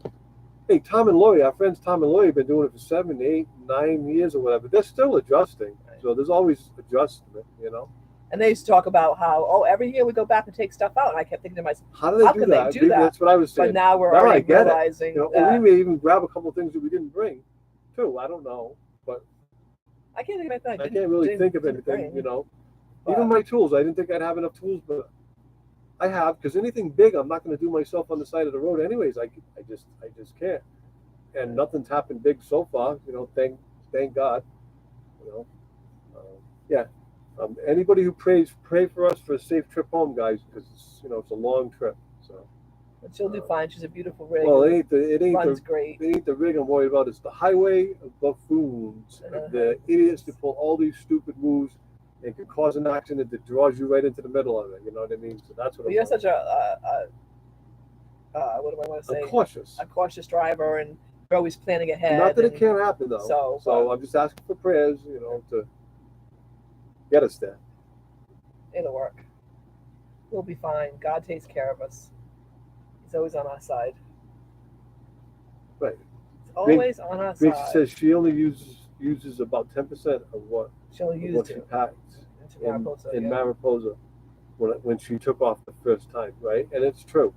Hey, Tom and Lori, our friends Tom and Lori have been doing it for 7, 8, 9 years or whatever. They're still adjusting. Right. So there's always adjustment, you know. And they used to talk about how, every year we go back and take stuff out. And I kept thinking to myself, How do they How do can they that? do Maybe that? that's what I was saying. but now we're Now I already get it. realizing You know, that or we may even grab a couple of things that we didn't bring, too. I don't know. I can't think of anything. I can't really think of anything, you know. Even my tools, I didn't think I'd have enough tools, but I have, because anything big, I'm not going to do myself on the side of the road anyways. I just can't. And nothing's happened big so far, you know. Thank God, you know. Yeah. Anybody who pray for us for a safe trip home, guys, because it's a long trip. So. But she'll do fine. She's a beautiful rig. Well, it ain't runs great. the rig I'm worried about. It's the highway of buffoons, the idiots that pull all these stupid moves and can cause an accident that draws you right into the middle of it. You know what I mean? So that's what But I'm you're worried such a what do I want to say? I'm cautious. A cautious driver, and you're always planning ahead. Not that it and can't happen though. So I'm just asking for prayers, to get us there. it'll work. We'll be fine. God takes care of us. He's always on our side. Right. He's always on our Gracie side. says she only uses about 10% of what She'll use what she it packed into Mariposa. in yeah. Mariposa when she took off the first time, right? And it's true.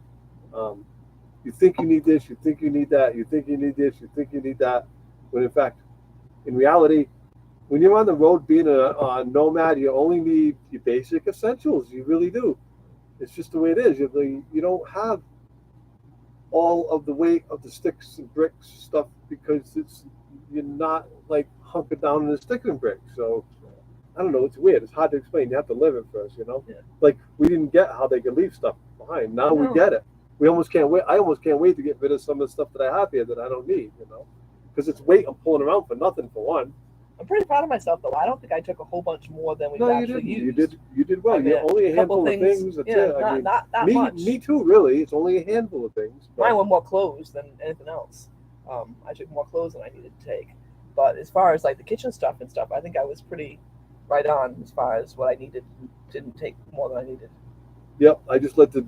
You think you need this, you think you need that, you think you need this, you think you need that, when in fact, in reality, when you're on the road being a nomad, you only need your basic essentials. You really do. It's just the way it is. You don't have all of the weight of the sticks and bricks stuff because you're not like hunkered down in the stick and brick. So I don't know. It's weird. It's hard to explain. You have to live it first, Yeah. Like we didn't get how they could leave stuff behind. Now No. we get it. We almost can't wait. I almost can't wait to get rid of some of the stuff that I have here that I don't need, because it's weight I'm pulling around for nothing, for one. I'm pretty proud of myself though. I don't think I took a whole bunch more than we No, you actually didn't. used. You did well. I mean, You only a couple handful of things. That's yeah, it. I mean, not that much. me too. Really, it's only a handful of things. But Mine were more clothes than anything else. I took more clothes than I needed to take. But as far as like the kitchen stuff and stuff, I think I was pretty right on as far as what I needed. Didn't take more than I needed. yep, I just let the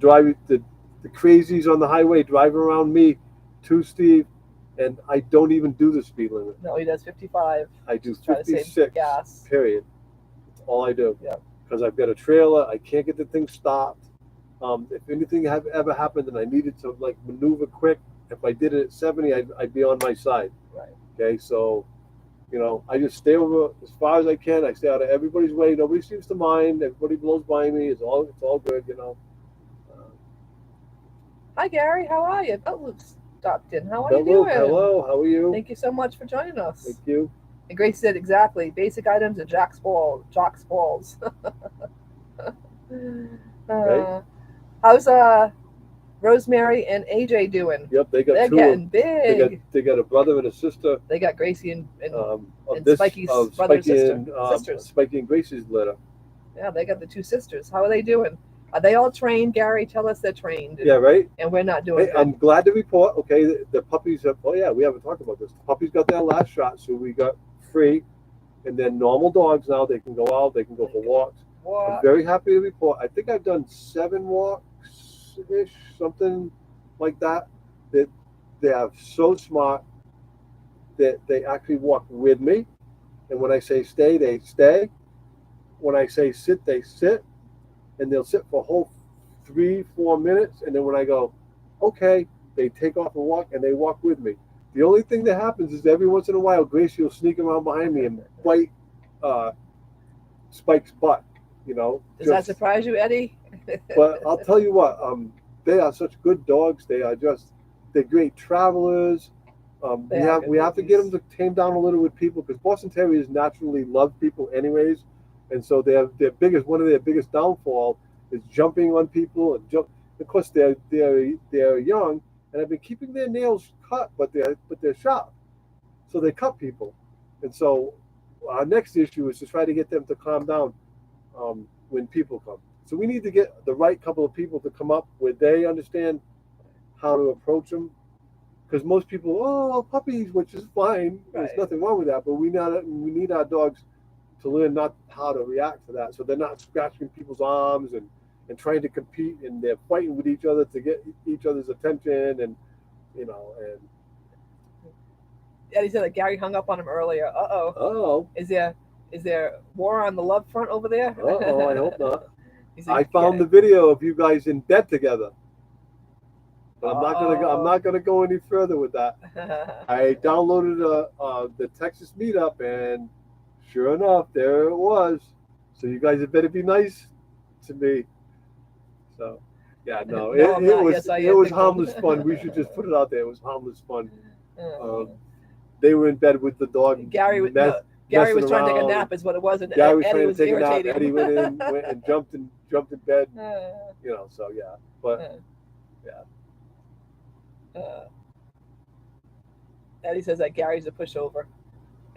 crazies on the highway drive around me to Steve, and I don't even do the speed limit. No, he does 55. I do Try to save 56. gas. Period. That's all I do. Yeah. Because I've got a trailer, I can't get the thing stopped. If anything ever happened and I needed to like maneuver quick, if I did it at 70, I'd be on my side. Right. Okay, so I just stay over as far as I can. I stay out of everybody's way. Nobody seems to mind. Everybody blows by me. It's all good. Hi Gary, how are you? Luke stopped in. How are you Hello, doing? hello. How are you? Thank you so much for joining us. Thank you. And Grace said exactly. Basic items and Jock's balls. Right. How's Rosemary and AJ doing? Yep, they got They're two. getting big. They got a brother and a sister. They got Gracie and Spikey's brother and sister. Sisters. Spikey and Gracie's litter. Yeah, they got the two sisters. How are they doing? Are they all trained, Gary? Tell us they're trained. Yeah, right. And we're not doing Hey, good. I'm glad to report. Okay, the puppies have. Oh yeah, we haven't talked about this. The puppies got their last shot, so we got free. And then normal dogs now they can go out. They can go for walks. I'm What? very happy to report. I think I've done 7 walks ish, something like that. That they are so smart that they actually walk with me. And when I say stay, they stay. When I say sit, they sit. And they'll sit for a whole 3-4 minutes. And then when I go, okay, they take off and walk and they walk with me. The only thing that happens is every once in a while, Gracie will sneak around behind me and bite Spike's butt. Does that surprise you, Eddie? But I'll tell you what, they are such good dogs. They're great travelers. We have to get them to tame down a little with people because Boston Terriers naturally love people anyways, and so one of their biggest downfall is jumping on people and jump. Of course, they're young and have been keeping their nails cut, but they're sharp, so they cut people, and so our next issue is to try to get them to calm down when people come. So we need to get the right couple of people to come up where they understand how to approach them. Because most people, puppies, which is fine. Right. There's nothing wrong with that. But we need our dogs to learn not how to react to that. So they're not scratching people's arms and trying to compete, and they're fighting with each other to get each other's attention. And. Eddie said that Gary hung up on him earlier. Oh. Is there war on the love front over there? I hope not. Said, I found the video of you guys in bed together. But I'm not gonna go any further with that. I downloaded the Texas meetup, and sure enough, there it was. So you guys had better be nice to me. So yeah, no, it was harmless fun. We should just put it out there. It was harmless fun. They were in bed with the dog. Gary was trying to take a nap, is what it was, and Gary was Eddie trying to take a nap. irritating. Eddie went and jumped in bed. So yeah, but yeah. Eddie says that Gary's a pushover,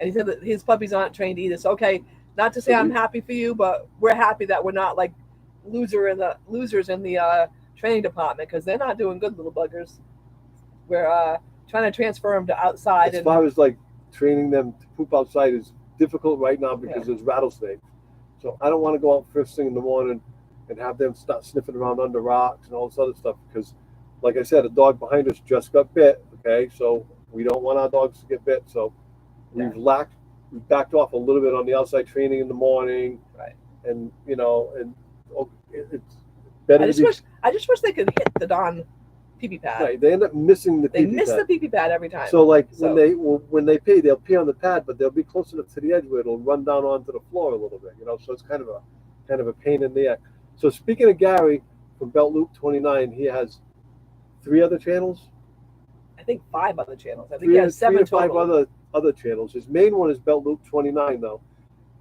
and he said that his puppies aren't trained either. So okay, not to say I'm happy for you, but we're happy that we're not like losers in the training department, because they're not doing good, little buggers. We're trying to transfer them to outside. As far as like training them to poop outside is difficult right now because there's rattlesnakes. So I don't want to go out first thing in the morning and have them start sniffing around under rocks and all this other stuff, because like I said, a dog behind us just got bit. Okay, so we don't want our dogs to get bit. So we've backed off a little bit on the outside training in the morning. Right. And it's better. I just wish they could hit the darn pee-pee pad. Right, they end up missing the pee-pee pad. They miss the pee-pee pad every time. So when they pee, they'll pee on the pad, but they'll be close enough to the edge where it'll run down onto the floor a little bit. So it's kind of a pain in the neck. So speaking of Gary from Belt Loop 29, he has 3 other channels. I think 5 other channels. I think he has 7 total. 5 other channels. His main one is Belt Loop 29 though.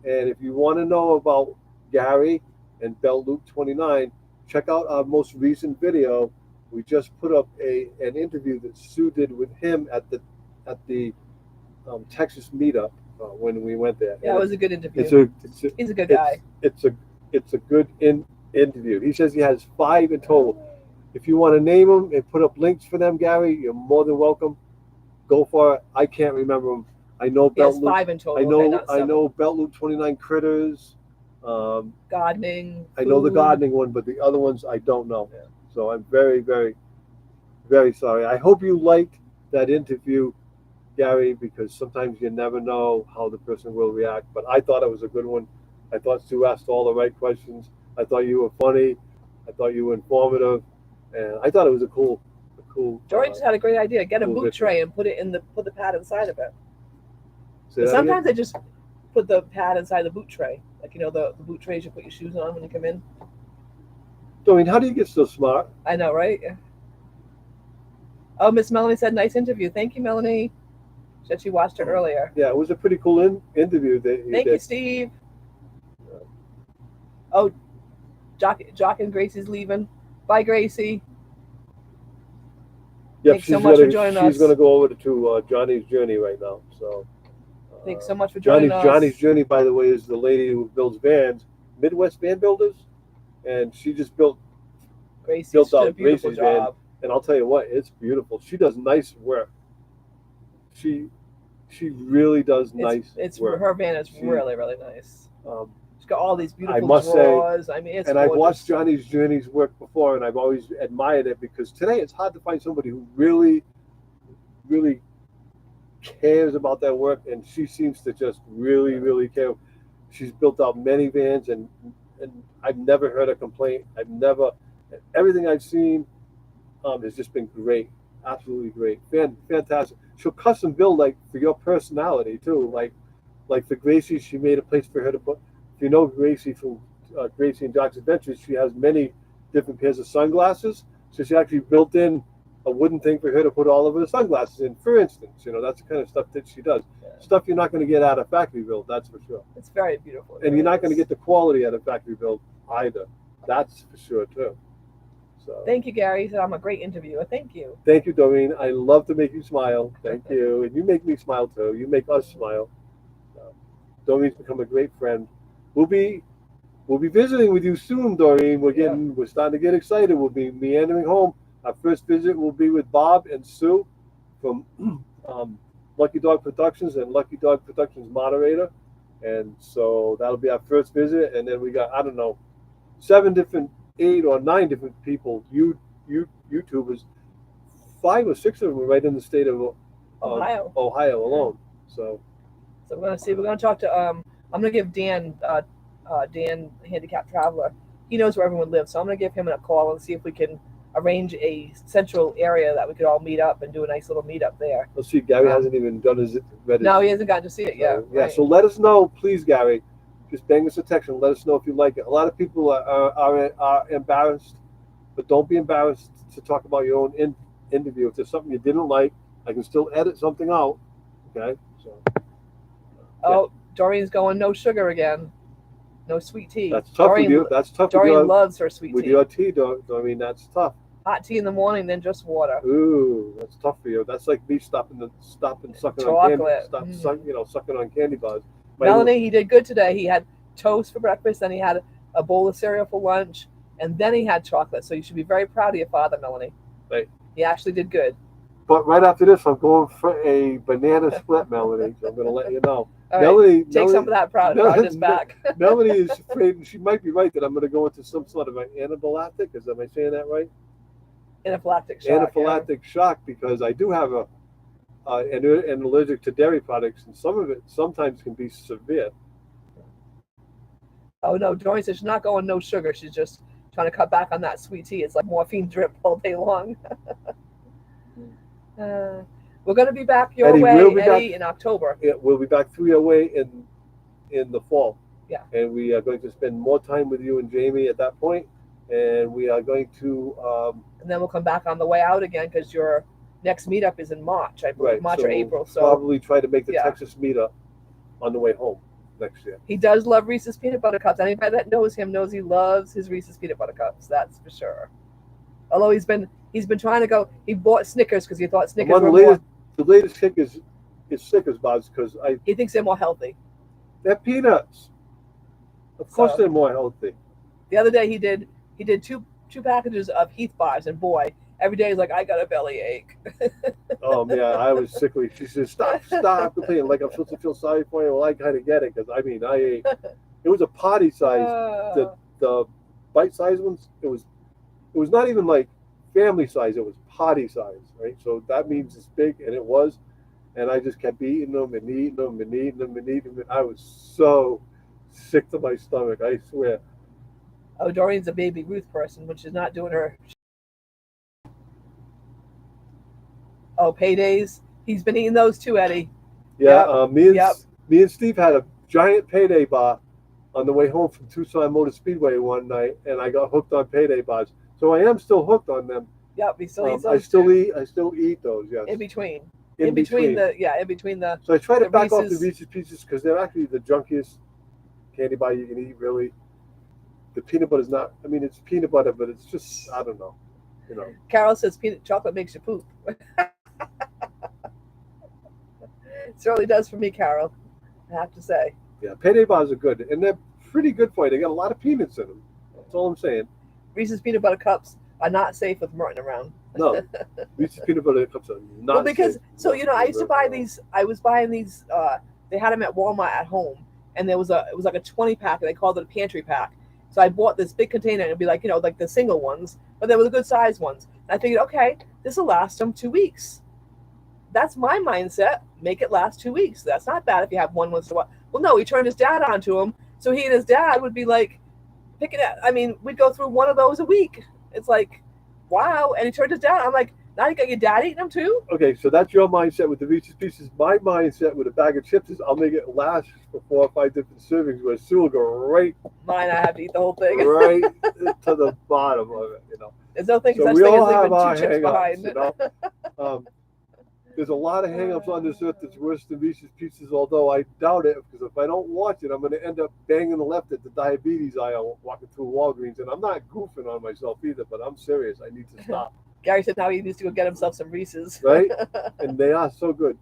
And if you want to know about Gary and Belt Loop 29, check out our most recent video. We just put up an interview that Sue did with him at the Texas meetup. when we went there. Yeah, And it was a good interview. He's a good it's, guy. it's a good interview. He says he has 5 in total. If you want to name them and put up links for them, Gary, you're more than welcome. Go for it. I can't remember them. I know He has Belt Loop. 5 in total. I okay, know not I 7. know Belt Loop 29 Critters. Gardening. I know the food. gardening one, but the other ones I don't know. Yeah. So I'm very, very, very sorry. I hope you liked that interview, Gary, because sometimes you never know how the person will react. But I thought it was a good one. I thought Sue asked all the right questions. I thought you were funny. I thought you were informative, and I thought it was a cool. Doreen just had a great idea. Get a cool boot video. tray and put the pad inside of it. Say that Sometimes again? they just put the pad inside the boot tray, like the boot trays you put your shoes on when you come in. Doreen, how do you get so smart? I know, right? Oh, Miss Melanie said, "Nice interview. Thank you, Melanie." Said she watched it earlier. Yeah, it was a pretty cool interview that you Thank did. you, Steve. Oh, Jock and Gracie's leaving. Bye, Gracie. Yep, Thanks so much for joining us. She's going to go over to Johnny's Journey right now. So. Thanks so much for joining us. Johnny's Journey, by the way, is the lady who builds vans, Midwest Van Builders, and she just built out Gracie's did a beautiful Gracie's van. job. And I'll tell you what, it's beautiful. She does nice work. She really does nice work. Her van is really, really nice. She's got all these beautiful must drawers. I mean, it's and gorgeous. I've watched Johnny's Journey's work before, and I've always admired it because today it's hard to find somebody who really, really cares about that work, and she seems to just really, really care. She's built out many vans, and I've never heard a complaint. Everything I've seen has just been great, absolutely great, fantastic. She'll custom build like for your personality too, like for Gracie, she made a place for her to put. If you know Gracie from Gracie and Jock's Adventures, she has many different pairs of sunglasses, so she actually built in a wooden thing for her to put all of her sunglasses in, for instance. That's the kind of stuff that she does. Yeah. Stuff you're not going to get out of factory build, that's for sure. It's very beautiful. And you're not going to get the quality out of factory build either. That's for sure too. So thank you, Gary. He said I'm a great interviewer. Thank you. Thank you, Doreen. I love to make you smile. Thank you. And you make me smile too. You make us smile. Doreen's become a great friend. We'll be visiting with you soon, Doreen. We're starting to get excited. We'll be meandering home. Our first visit will be with Bob and Sue from Lucky Dog Productions and Lucky Dog Productions moderator. And so that'll be our first visit. And then we got, 8 or 9 different people, YouTubers. 5 or 6 of them are right in the state of Ohio alone. So we're going to see. We're going to talk to, I'm going to give Dan, Handicapped Traveler. He knows where everyone lives. So I'm going to give him a call and see if we can arrange a central area that we could all meet up and do a nice little meetup there. Let's see. Gary hasn't even done his. No, he hasn't gotten to see it yet. Yeah. Right. So let us know, please, Gary. Just bang us a text and let us know if you like it. A lot of people are embarrassed, but don't be embarrassed to talk about your own interview. If there's something you didn't like, I can still edit something out. Okay. So. Oh, Doreen's going no sugar again. No sweet tea. That's tough with you. That's tough. Doreen loves her sweet tea. With your tea, Doreen, that's tough. Hot tea in the morning, then just water. Ooh, that's tough for you. That's like me stopping sucking Chocolate. on candy. Sucking on candy bars. Melanie, he did good today. He had toast for breakfast, then he had a bowl of cereal for lunch, and then he had chocolate. So you should be very proud of your father, Melanie. Right. He actually did good. But right after this, I'm going for a banana split, Melanie. So I'm going to let you know. All right, Melanie, take some of that proudness back. Melanie is afraid, and she might be right, that I'm going to go into some sort of an anaphylactic. Am I saying that right? Anaphylactic shock. Anaphylactic shock, because I do have an allergic to dairy products, and some of it sometimes can be severe. Oh no, Doreen says she's not going no sugar. She's just trying to cut back on that sweet tea. It's like morphine drip all day long. We're going to be back your way, Eddie, in October. Yeah, we'll be back 3 away in the fall. Yeah. And we are going to spend more time with you and Jamie at that point. And we are going to... and then we'll come back on the way out again, because your next meetup is in March, I believe, March or April. So probably try to make the Texas meetup on the way home next year. He does love Reese's Peanut Butter Cups. Anybody that knows him knows he loves his Reese's Peanut Butter Cups. That's for sure. Although he's been trying to go. He bought Snickers because he thought Snickers were more. The latest kick is is Snickers bars because He thinks they're more healthy. they're peanuts. Of course, So- they're more healthy. The other day he did two packages of Heath bars, and boy, every day he's like, I got a bellyache. Oh man, I was sickly. She said, "Stop complaining." Like I'm supposed to feel sorry for you. Well, I kind of get it because I mean, I ate. It was a potty size. The bite-sized ones. It was not even like family size. It was potty size, right? So that means it's big, and it was. And I just kept eating them and eating them and eating them and eating them. I was so sick to my stomach. I swear. Oh, Doreen's a Baby Ruth person when she's not doing her. Oh, paydays. He's been eating those too, Eddie. Yeah, Yep, me and Steve had a giant payday bar on the way home from Tucson Motor Speedway one night, and I got hooked on payday bars. So I am still hooked on them. Yep, he still eats I those still too. I still eat those. Yes. In between. In In between the. So I try to the back off the Reese's. Reese's Pieces because they're actually the junkiest candy bar you can eat. Really, the peanut butter is not. I mean, it's peanut butter, but it's just I don't know. You know. Carol says peanut chocolate makes you poop. It certainly does for me, Carol. I have to say. Yeah, payday bars are good, and they're pretty good for you. They got a lot of peanuts in them. That's all I'm saying. Reese's peanut butter cups are not safe with Merton around. No, Reese's peanut butter cups are not. Well, because safe. I used to buy these. I was buying these. They had them at Walmart at home, and it was like a 20-pack, and they called it a pantry pack. So I bought this big container, and it'd be like like the single ones, but they were the good size ones. And I figured, okay, this will last them 2 weeks. That's my mindset. Make it last 2 weeks. That's not bad if you have one once in a while. Well, no, he turned his dad onto him, so he and his dad would be like picking it. I mean, we'd go through one of those a week. It's like, wow. And he turned his dad. I'm like, now you got your dad eating them too? Okay, so that's your mindset with the Reese's Pieces. My mindset with a bag of chips is I'll make it last for 4 or 5 different servings, where Sue will go right Mine, I have to eat the whole thing. right to the bottom of it. You know. There's no thing So such we thing all as have our leaving 2 chips hang-ups, behind. you know. There's a lot of hang-ups on this earth that's worse than Reese's Pieces, although I doubt it, because if I don't watch it, I'm going to end up banging the left at the diabetes aisle walking through Walgreens, and I'm not goofing on myself either, but I'm serious. I need to stop, Gary said now he needs to go get himself some Reese's. right? And they are so good.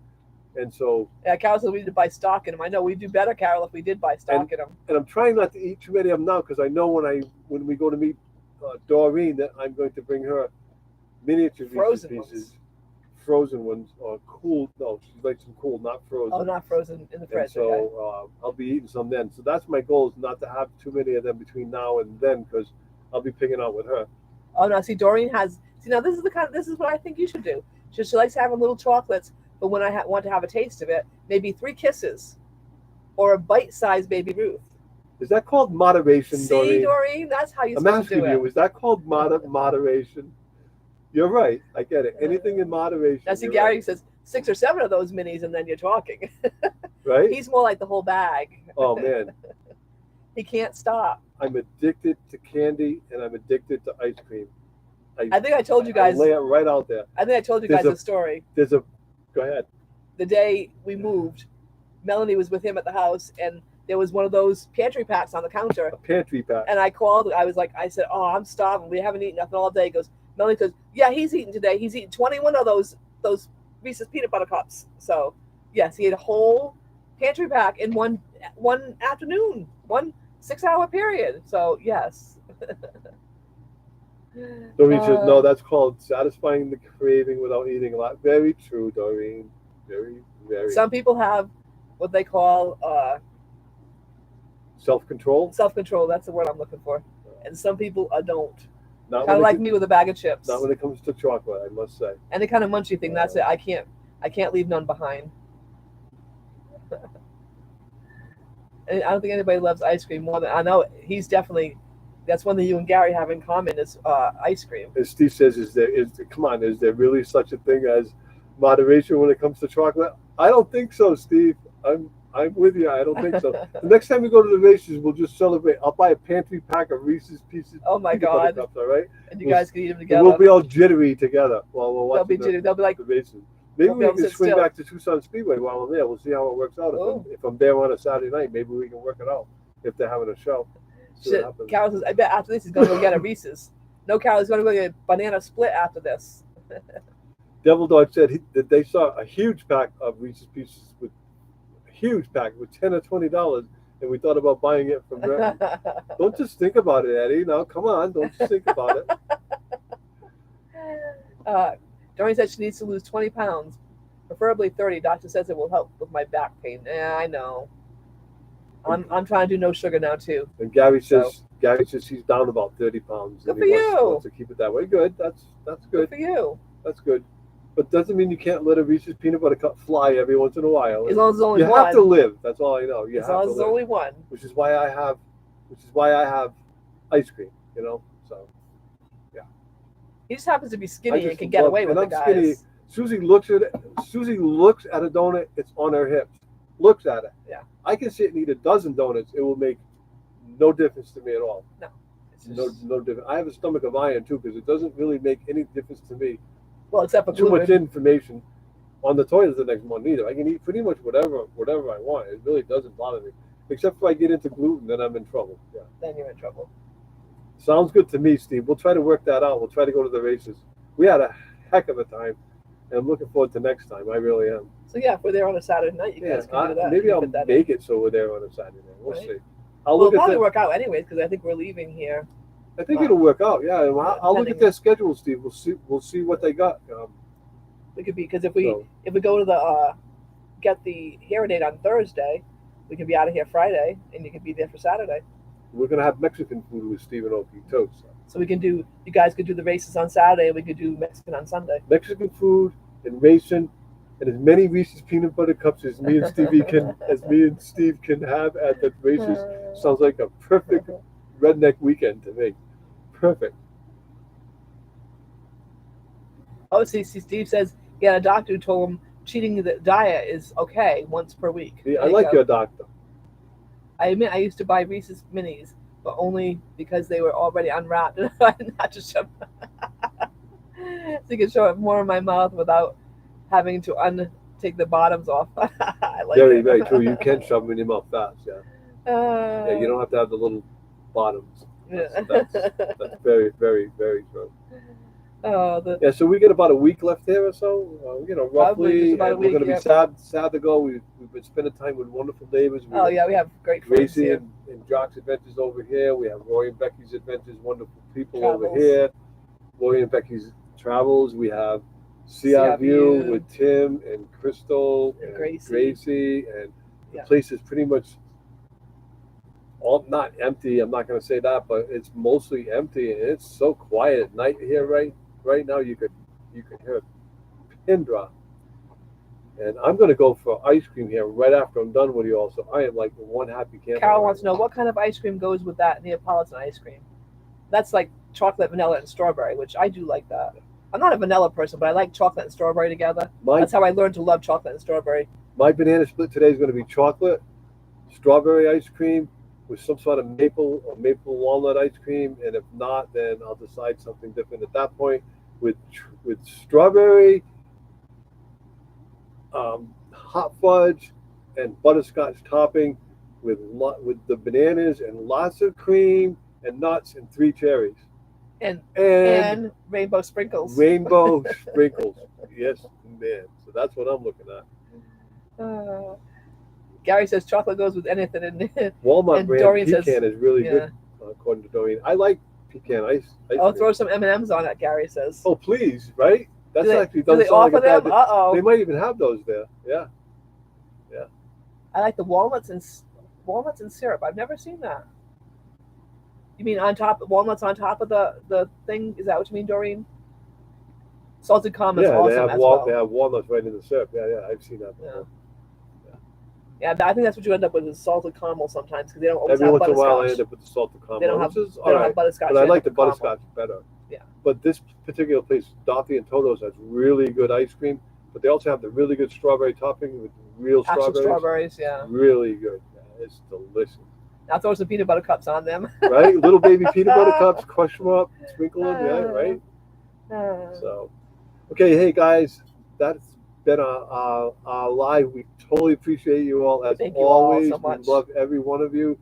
And so, Yeah, Carol said we need to buy stock in them. I know we'd do better, Carol, if we did buy stock in them. and I'm trying not to eat too many of them now, because I know when we go to meet Doreen that I'm going to bring her miniature Frozen Reese's Pieces. ones. Frozen ones, or cool. No, she likes them cool, not frozen. Oh, not frozen in the And fridge. so Okay. I'll be eating some then. So that's my goal, is not to have too many of them between now and then, because I'll be picking out with her. Oh no, see, Doreen has. See, now this is what I think you should do. She likes having little chocolates, but when I want to have a taste of it, maybe 3 kisses, or a bite-sized Baby Ruth. Is that called moderation, See, Doreen? Doreen, that's how you're I'm supposed to asking do you, it. is that called moderation? You're right. I get it. Anything in moderation. Now, see, you're Gary right. says 6 or 7 of those minis, and then you're talking. Right? He's more like the whole bag. Oh man, He can't stop. I'm addicted to candy and I'm addicted to ice cream. I think I told you guys. I lay it right out there. I think I told you There's guys a- a story. Go ahead. The day we moved, Melanie was with him at the house, and there was one of those pantry packs on the counter. A pantry pack. And I called. I said, "Oh, I'm starving. We haven't eaten nothing all day." He goes, Melanie goes, "Yeah, he's eating today. He's eating 21 of those Reese's peanut butter cups." So yes, he had a whole pantry pack in one afternoon, 1 6-hour period. So yes. Doreen says, no, that's called satisfying the craving without eating a lot. Very true, Doreen. Very, very. Some people have what they call Self-control. self-control. That's the word I'm looking for. And some people don't. Not Kind of when, like it, me with a bag of chips. not when it comes to chocolate, I must say. And the kind of munchy thing. That's it. I can't leave none behind. And I don't think anybody loves ice cream more than I know. He's definitely. That's one thing you and Gary have in common is ice cream. As Steve says, is there really such a thing as moderation when it comes to chocolate? I don't think so, Steve. I'm with you. I don't think so. The next time we go to the races, we'll just celebrate. I'll buy a pantry pack of Reese's Pieces. Oh my peanut butter God. Cups, all right? And you guys can eat them together. We'll be all jittery together while we're They'll be watching jittery. They'll be like, the races. Maybe Won't be we able to can sit swing still. back to Tucson Speedway while I'm there. We'll see how it works out. Oh. If I'm there on a Saturday night, maybe we can work it out if they're having a show. See what shit. happens. Carol says, I bet after this he's going to go get a Reese's. No, Carol, he's going to go get a banana split after this. Devil Dog said that they saw a huge pack of Reese's Pieces with a huge pack with $10 or $20, and we thought about buying it from there. Don't just think about it, Eddie. Now, come on, don't just think about it. Doreen said she needs to lose 20 pounds, preferably 30. Doctor says it will help with my back pain. Yeah, I know. I'm trying to do no sugar now too. And Gary says he's down about 30 pounds. Good and for he you. wants to keep it that way. Good. That's Good good. for you. That's good. But doesn't mean you can't let a Reese's peanut butter cup fly every once in a while. As long as there's only you one. have to live. That's all I know. You as have long to as live. there's only one. Which is why I have ice cream. You know. So He just happens to be skinny just and can get love- away with and it, I'm guys. skinny. Susie looks at it. Susie looks at a donut. It's on her hips. Looks at it. Yeah. I can sit and eat a dozen donuts. It will make no difference to me at all. It's just, No difference. I have a stomach of iron too, because it doesn't really make any difference to me. well, except for Too much gluten. information on the toilet the next morning either. I can eat pretty much whatever I want. It really doesn't bother me. Except if I get into gluten, then I'm in trouble. Yeah. Then you're in trouble. Sounds good to me, Steve. We'll try to work that out. We'll try to go to the races. We had a heck of a time, and I'm looking forward to next time. I really am. So yeah, if we're there on a Saturday night, you guys can do that. Maybe You I'll fit that make it so we're there on a Saturday night. We'll Right. see. I'll Well, look it'll at probably that. work out anyways because I think we're leaving here. I think it'll work out. Yeah, and I'll look at Depending- their schedule, Steve. We'll see what they got. It could be because if we So- go to the get the hearing aid on Thursday, we can be out of here Friday, and you can be there for Saturday. We're gonna have Mexican food with Stephen Oki too. So. So we can do. You guys could do the races on Saturday, and we could do Mexican on Sunday. Mexican food and racing, and as many Reese's peanut butter cups as me and Steve can have at the races. Sounds like a perfect redneck weekend to me. Perfect. Oh, see, Steve says he had a doctor who told him cheating the diet is okay once per week. See, There I you like go. your doctor. I admit I used to buy Reese's Minis, but only because they were already unwrapped and I not to shove. So you can show it more in my mouth without having to take the bottoms off. I like Very, it. very true. You can shove them in your mouth fast. Yeah. Uh, Yeah. You don't have to have the little bottoms. yeah. That's very, very, very true. Oh, Yeah. So we get about a week left here or so. Probably Roughly. just about a And we're week, gonna yeah. be sad to go. We've been spending time with wonderful neighbors. oh yeah, we have great friends Gracie here. and Jock's Adventures over here. We have Roy and Becky's Adventures, wonderful people over Travels. here. Roy and Becky's Travels. We have See See Our Our View View. with Tim and Crystal And and Gracie. Gracie. And the Yeah. place is pretty much all not empty. I'm not going to say that, but it's mostly empty, and it's so quiet at night here. Right now, you could hear a pin drop. And I'm going to go for ice cream here right after I'm done with you all. So I am like one happy camper. Carol right wants to know now. what kind of ice cream goes with that Neapolitan ice cream. That's like chocolate, vanilla, and strawberry, which I do like that. I'm not a vanilla person, but I like chocolate and strawberry together. My That's how I learned to love chocolate and strawberry. My banana split today is going to be chocolate, strawberry ice cream with some sort of maple or maple walnut ice cream, and if not, then I'll decide something different at that point. With strawberry, hot fudge, and butterscotch topping, with the bananas and lots of cream and nuts and 3 cherries And and rainbow sprinkles. rainbow sprinkles. Yes, man. So that's what I'm looking at. Gary says chocolate goes with anything. And Walmart And brand Doreen pecan says- is really yeah. good, according to Doreen. I like pecan ice. I'll cream. throw some M&Ms on it, Gary says. Oh, please, right? That's do they, actually do they doesn't sound offer like a them? bad. Uh-oh. They might even have those there. Yeah. I like the walnuts and syrup. I've never seen that. You mean walnuts on top of the thing? Is that what you mean, Doreen? Salted caramel is Yeah, awesome they as well. have walnuts right in the syrup. Yeah, I've seen that before. Yeah, I think that's what you end up with is salted caramel sometimes because they don't always Every have once in a while, I butterscotch. end up with the salted caramel. They don't have- which is They all don't right, have butterscotch. but I they like have the caramel. butterscotch better. Yeah. But this particular place, Dorothy and Toto's, has really good ice cream. But they also have the really good strawberry topping with real Actual strawberries. strawberries, yeah. Really good. Yeah, it's delicious. Now throw some peanut butter cups on them. Right? Little baby peanut butter cups, crush them up, sprinkle them, yeah, right? Uh, So, okay, hey guys, that's been our live. We totally appreciate you all as Thank you all always. so much. We love every one of you.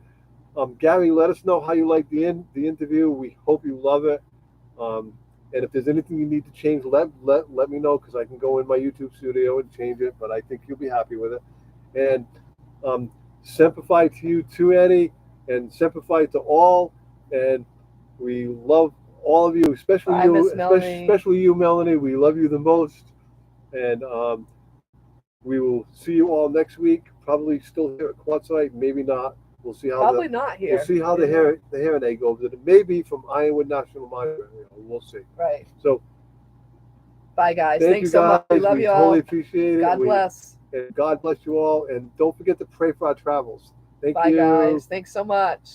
Gary, let us know how you like the interview. We hope you love it. And if there's anything you need to change, let me know, because I can go in my YouTube studio and change it. But I think you'll be happy with it. And Semper Fi to you too, Eddie, and Semper Fi to all. And we love all of you, especially Bye, you, Miss Melanie. especially you, Melanie. We love you the most. And we will see you all next week. Probably still here at Quartzsite, maybe not. We'll see how Probably not here. we'll see how the hearing aid goes. It may be from Ironwood National Monument. We'll see. Right. So bye, guys. thank Thanks you so much. guys. We love you all. Totally appreciate it. God bless. And God bless you all. And don't forget to pray for our travels. Thank Bye, you. guys. Thanks so much.